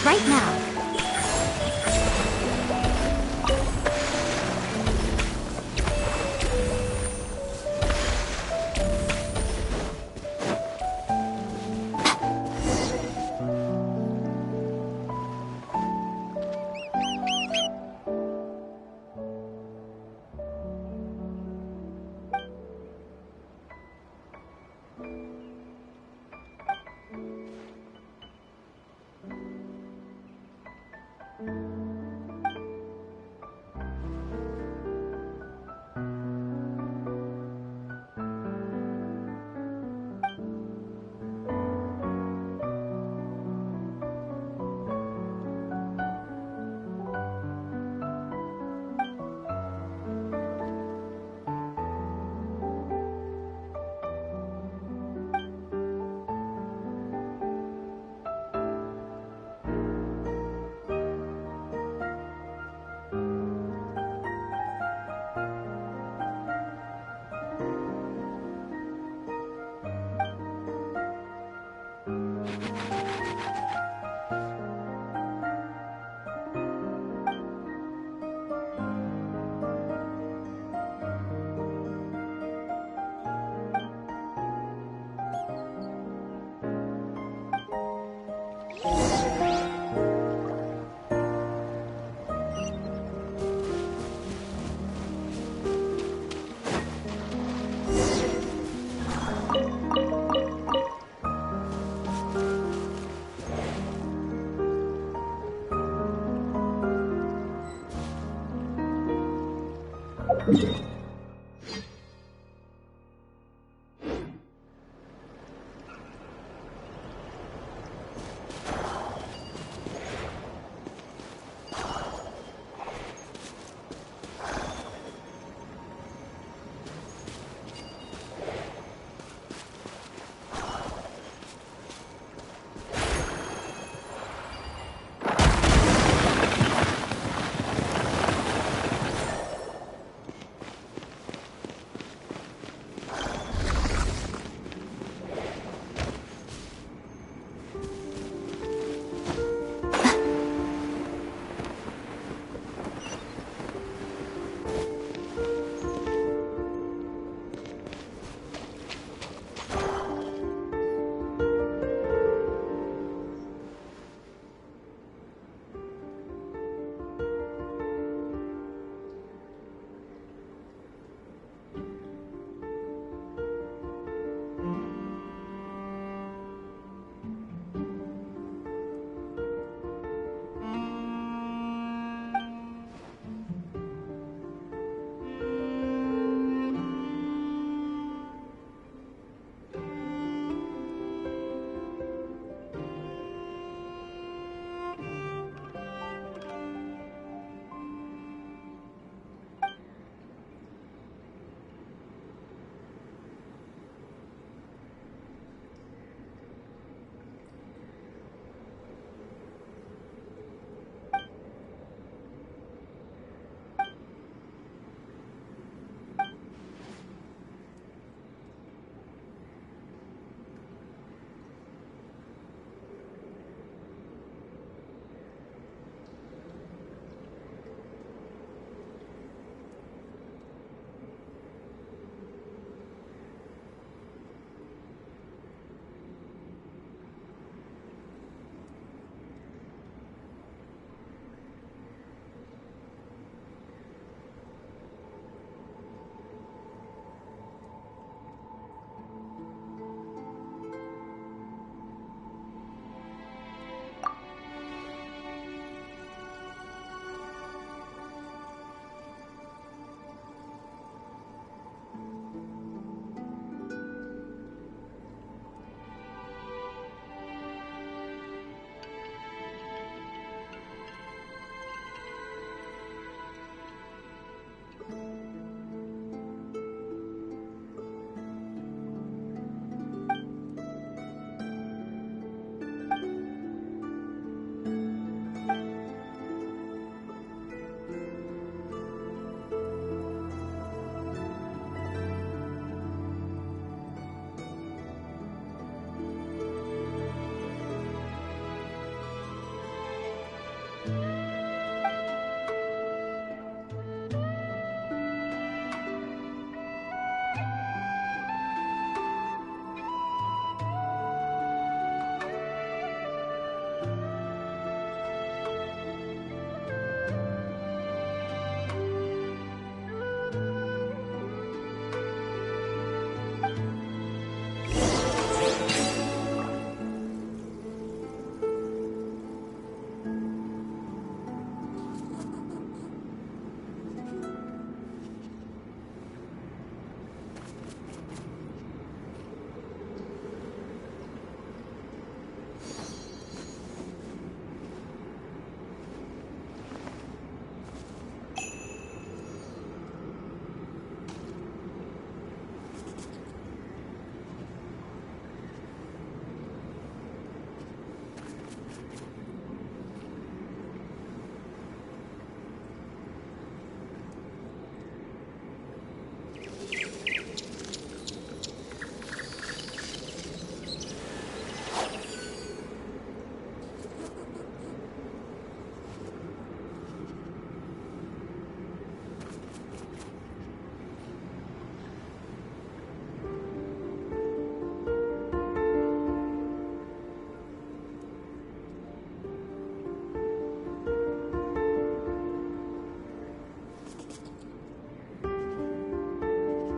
Right now.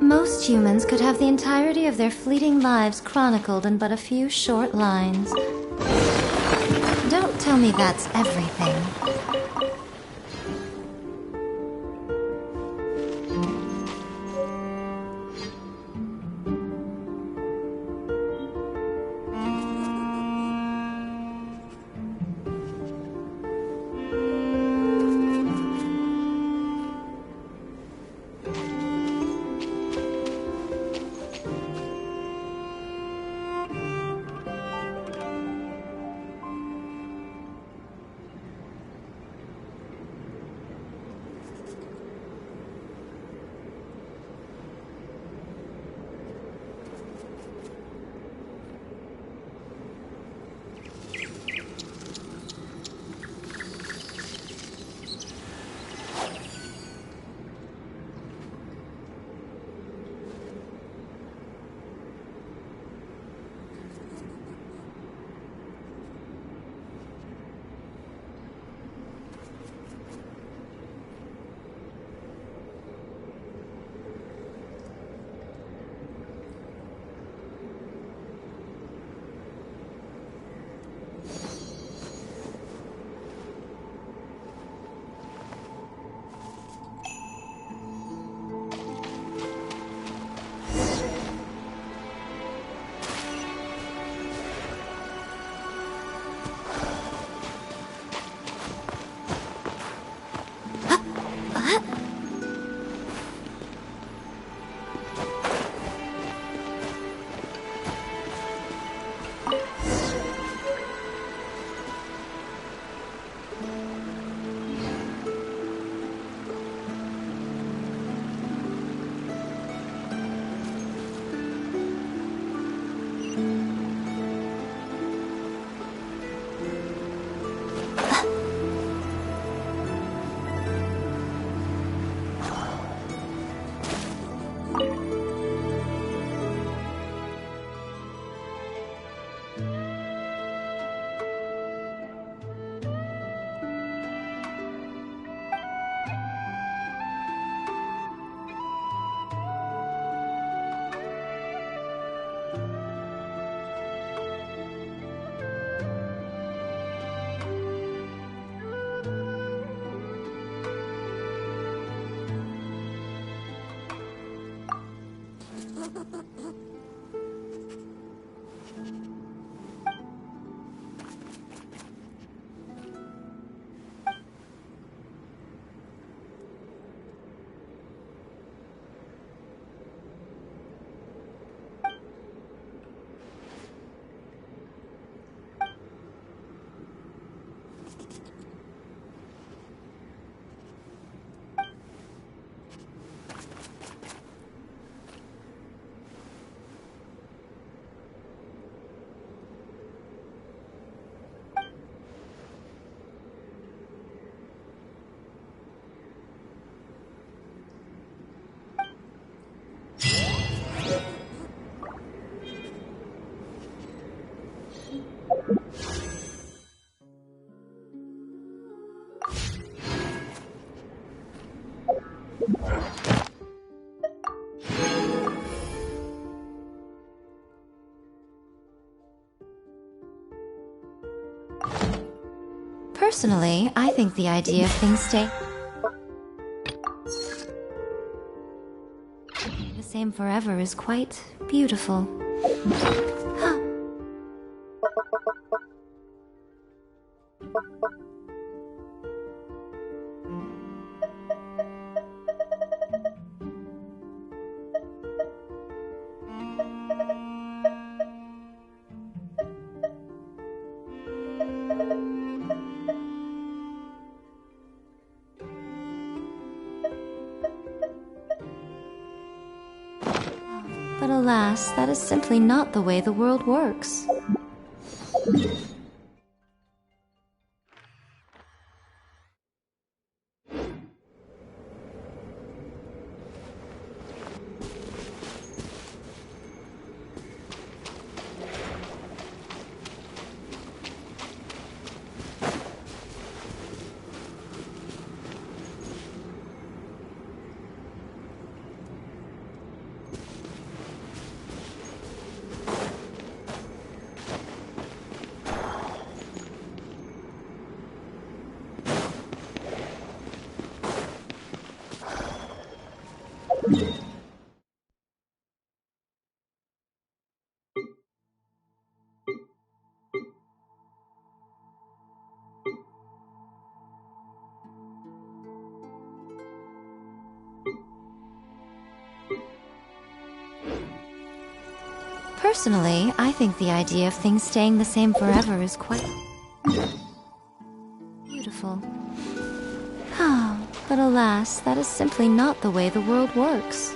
Most humans could have the entirety of their fleeting lives chronicled in but a few short lines. Don't tell me that's everything. Personally, I think the idea of things staying the same forever is quite beautiful. But alas, that is simply not the way the world works. Personally, I think the idea of things staying the same forever is quite beautiful. But alas, that is simply not the way the world works.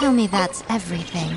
tell me that's everything.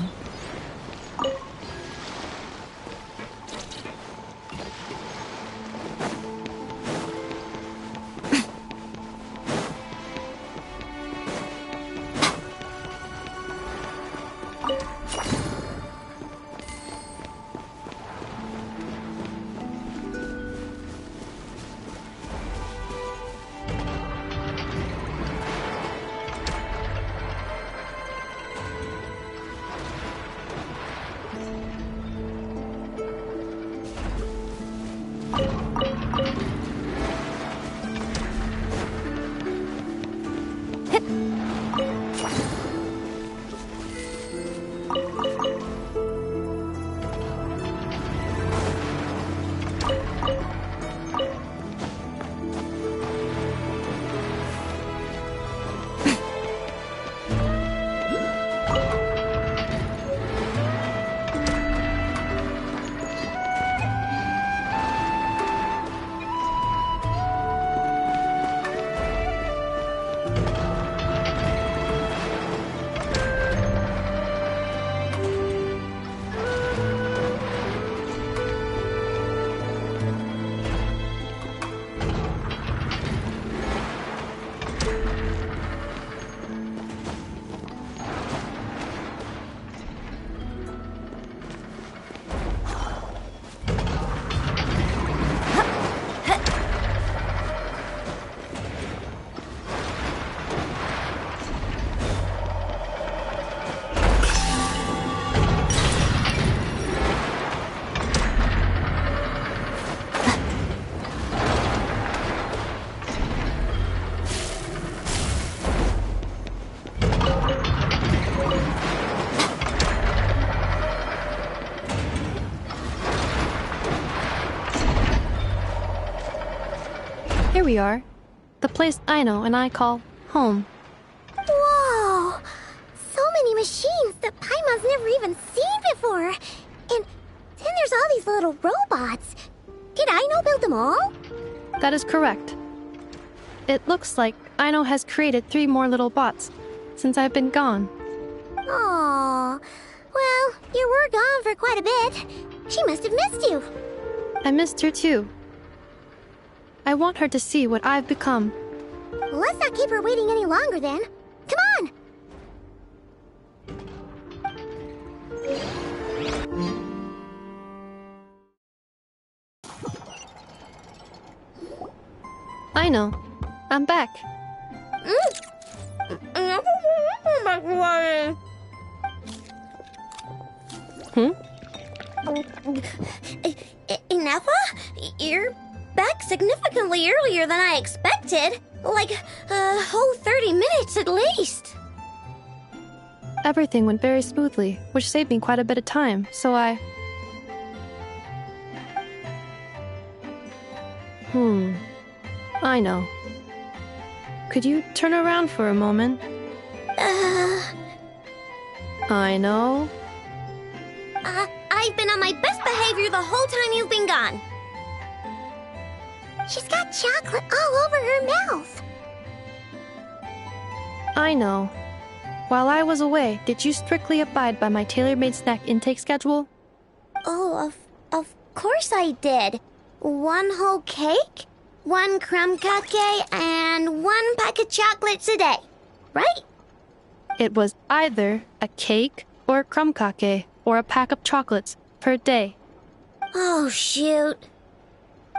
Here we are. The place Aino and I call home. Whoa! So many machines that Paimon's never even seen before. And then there's all these little robots. Did Aino build them all? That is correct. It looks like Aino has created 3 more little bots since I've been gone. Aww. Well, you were gone for quite a bit. She must have missed you. I missed her too. I want her to see what I've become. Let's not keep her waiting any longer then. Come on! Aino, I'm back. Nappa? You're back significantly earlier than I expected. Like a whole 30 minutes at least. Everything went very smoothly, which saved me quite a bit of time, so I know. Could you turn around for a moment? I know. I've been on my best behavior the whole time you've been gone. She's got chocolate all over her mouth. I know. While I was away, did you strictly abide by my tailor-made snack intake schedule? Oh, of course I did. 1 whole cake, 1 crumb cupcake, and 1 pack of chocolates a day, right? It was either a cake or a crumb cake or a pack of chocolates per day. Oh, shoot.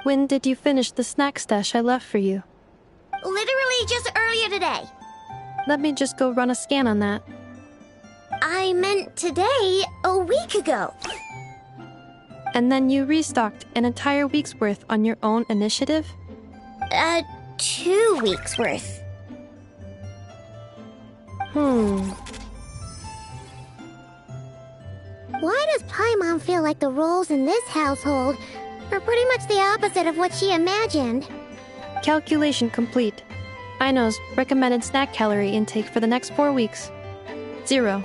When did you finish the snack stash I left for you? Literally just earlier today. Let me just go run a scan on that. I meant today, a week ago. And then you restocked an entire week's worth on your own initiative? 2 weeks worth. Why does Paimon feel like the roles in this household are pretty much the opposite of what she imagined? Calculation complete. Aino's recommended snack calorie intake for the next 4 weeks. 0.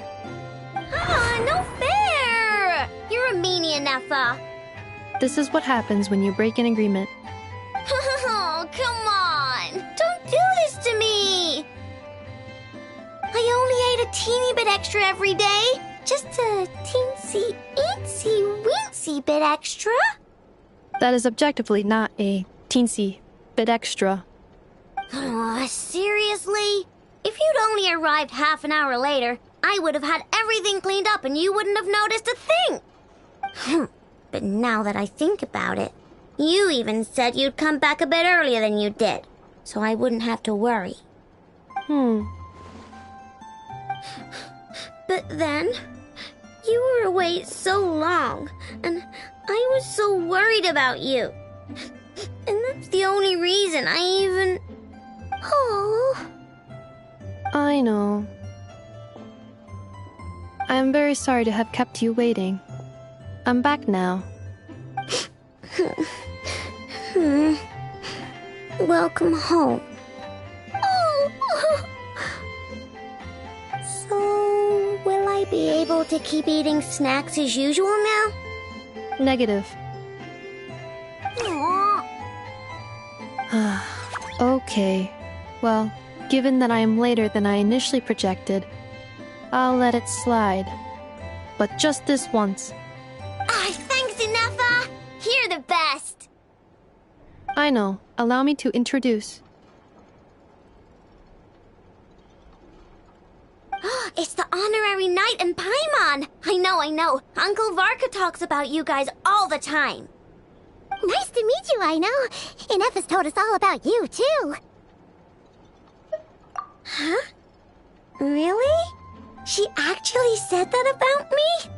No fair! You're a meanie, Nappa. This is what happens when you break an agreement. Oh, come on! Don't do this to me! I only ate a teeny bit extra every day. Just a teensy, eensy, weensy bit extra. That is objectively not a teensy bit extra. Oh, seriously? If you'd only arrived half an hour later, I would have had everything cleaned up and you wouldn't have noticed a thing. But now that I think about it, you even said you'd come back a bit earlier than you did, so I wouldn't have to worry. But then, you were away so long, and I was so worried about you. And that's the only reason I even... Oh. I know. I am very sorry to have kept you waiting. I'm back now. Welcome home. Oh. So, will I be able to keep eating snacks as usual now? Negative. Okay. Well, given that I am later than I initially projected, I'll let it slide. But just this once. Thanks, Inefa! You're the best! I know. Allow me to introduce. It's the honorary knight and Paimon! I know. Uncle Varka talks about you guys all the time. Nice to meet you, I know. Inefa's told us all about you, too. Huh? Really? She actually said that about me?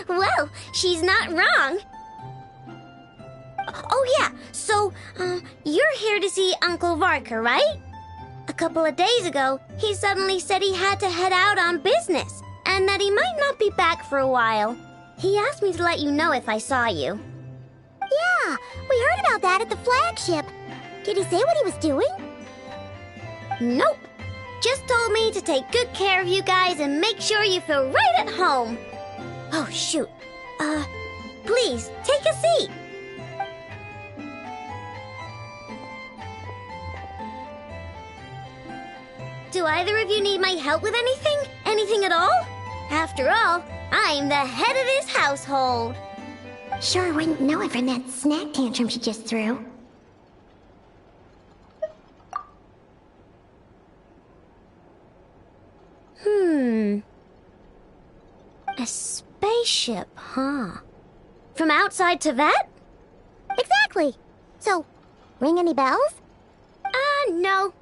Well, she's not wrong. Oh yeah, so, you're here to see Uncle Varka, right? A couple of days ago, he suddenly said he had to head out on business, and that he might not be back for a while. He asked me to let you know if I saw you. Yeah, we heard about that at the flagship. Did he say what he was doing? Nope. Just told me to take good care of you guys and make sure you feel right at home. Oh, shoot. Please, take a seat. Do either of you need my help with anything? Anything at all? After all, I'm the head of this household. Sure wouldn't know it from that snack tantrum she just threw. A spaceship, huh? From outside to that? Exactly. So, ring any bells? No.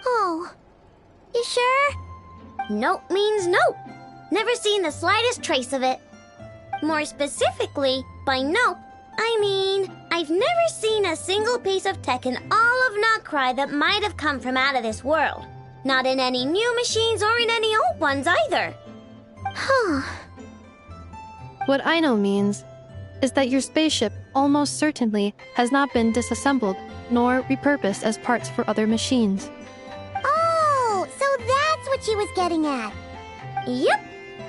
Oh. You sure? Nope means nope. Never seen the slightest trace of it. More specifically, by nope, I mean, I've never seen a single piece of tech in all of Nod-Krai that might have come from out of this world. Not in any new machines or in any old ones either. Huh. What I know means is that your spaceship almost certainly has not been disassembled nor repurposed as parts for other machines. Oh, so that's what she was getting at. Yep.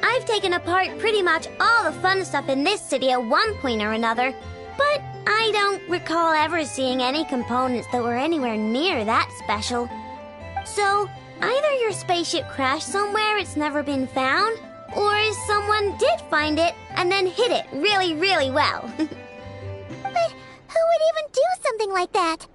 I've taken apart pretty much all the fun stuff in this city at one point or another, but I don't recall ever seeing any components that were anywhere near that special. So, either your spaceship crashed somewhere it's never been found, or someone did find it and then hid it really, really well. But who would even do something like that?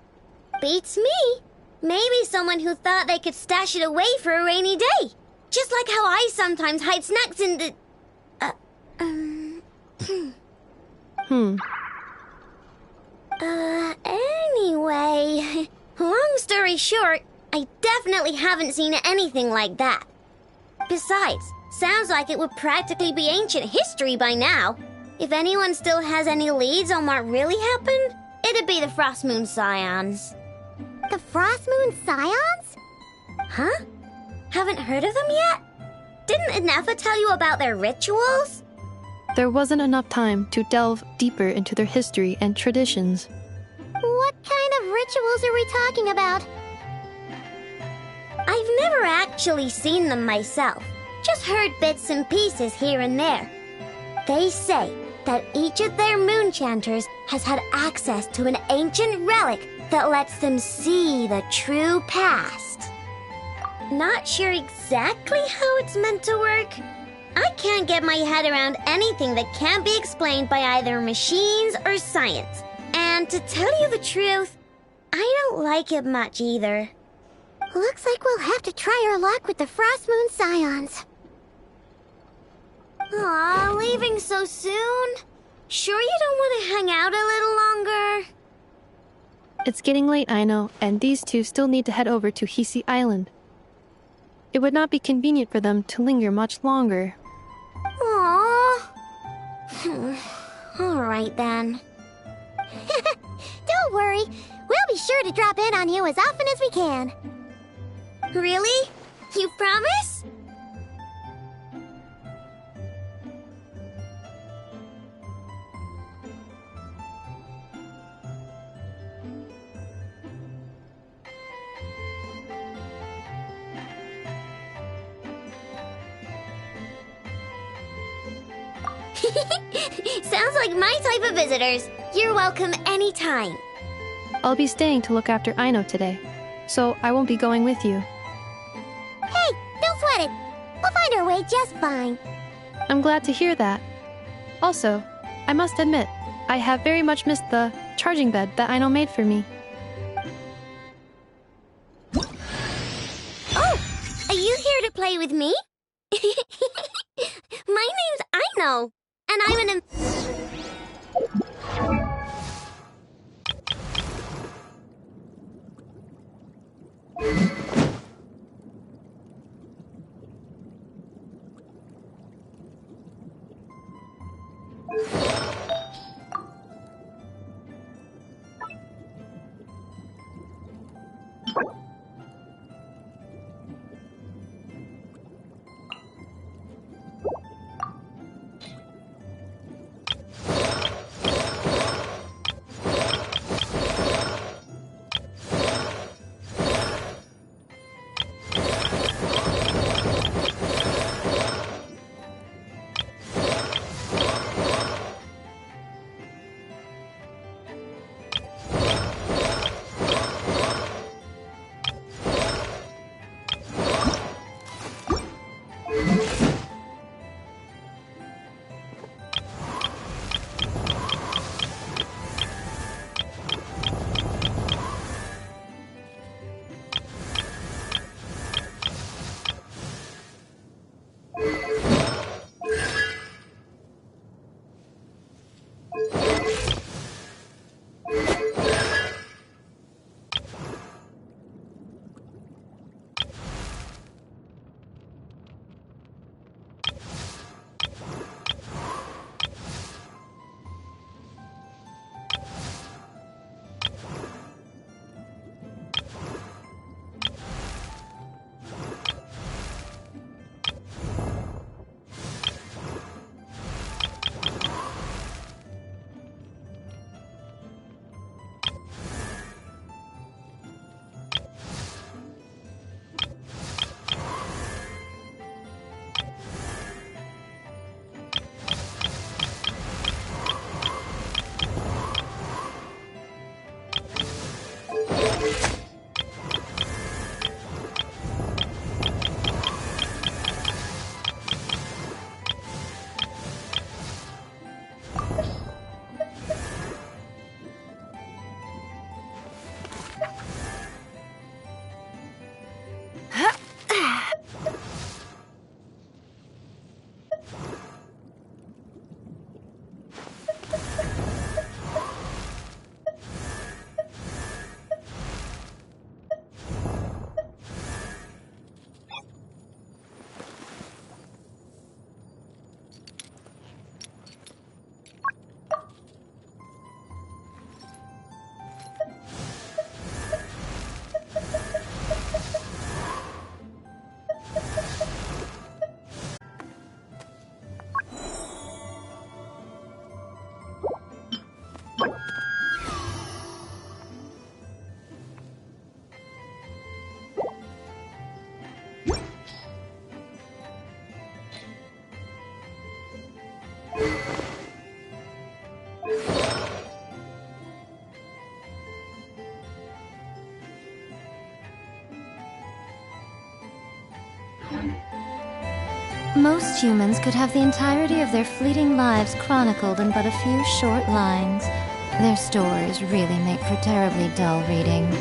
Beats me. Maybe someone who thought they could stash it away for a rainy day. Just like how I sometimes hide snacks in the... Anyway... Long story short, I definitely haven't seen anything like that. Besides, sounds like it would practically be ancient history by now. If anyone still has any leads on what really happened, it'd be the Frost Moon Scions. The Frost Moon Scions? Huh? Haven't heard of them yet? Didn't Inefa tell you about their rituals? There wasn't enough time to delve deeper into their history and traditions. What kind of rituals are we talking about? I've never actually seen them myself. Just heard bits and pieces here and there. They say that each of their moonchanters has had access to an ancient relic that lets them see the true past. not sure exactly how it's meant to work. I can't get my head around anything that can't be explained by either machines or science. And to tell you the truth, I don't like it much either. Looks like we'll have to try our luck with the Frost Moon Scions. Aw, leaving so soon? Sure you don't want to hang out a little longer? It's getting late, I know, and these two still need to head over to Hisi Island. It would not be convenient for them to linger much longer. Aww. Alright then. Don't worry. We'll be sure to drop in on you as often as we can. Really? You promise? Sounds like my type of visitors. You're welcome anytime. I'll be staying to look after Aino today, so I won't be going with you. Hey, don't sweat it. We'll find our way just fine. I'm glad to hear that. Also, I must admit, I have very much missed the charging bed that Aino made for me. Oh, are you here to play with me? My name's Aino, and I'm an... Most humans could have the entirety of their fleeting lives chronicled in but a few short lines. Their stories really make for terribly dull reading.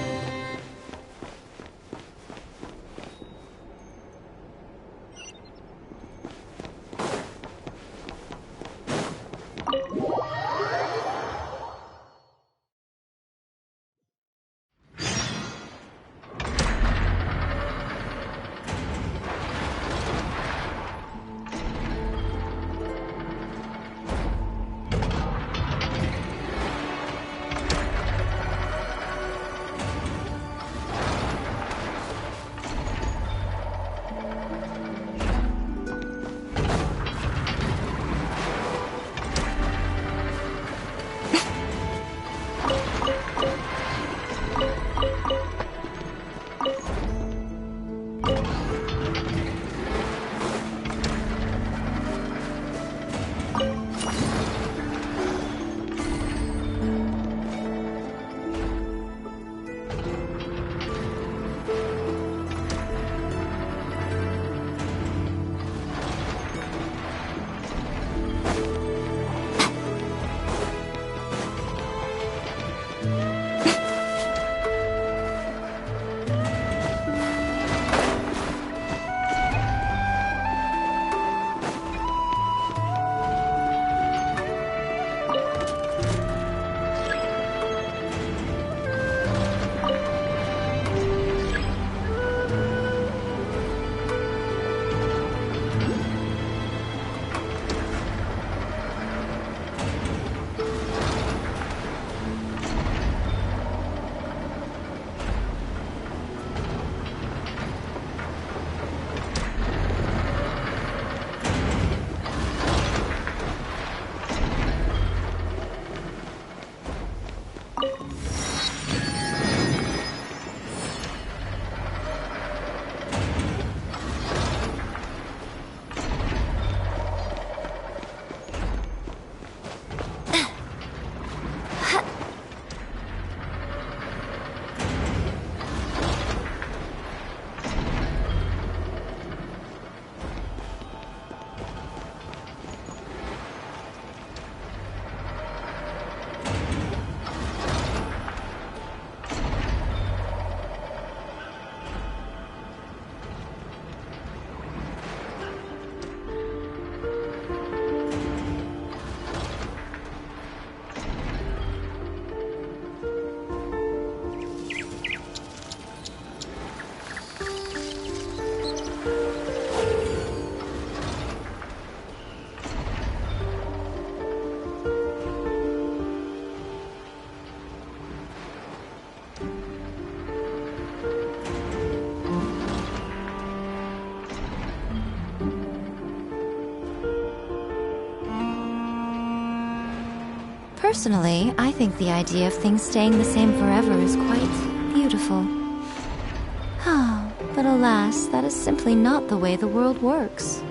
Personally, I think the idea of things staying the same forever is quite beautiful. But alas, that is simply not the way the world works.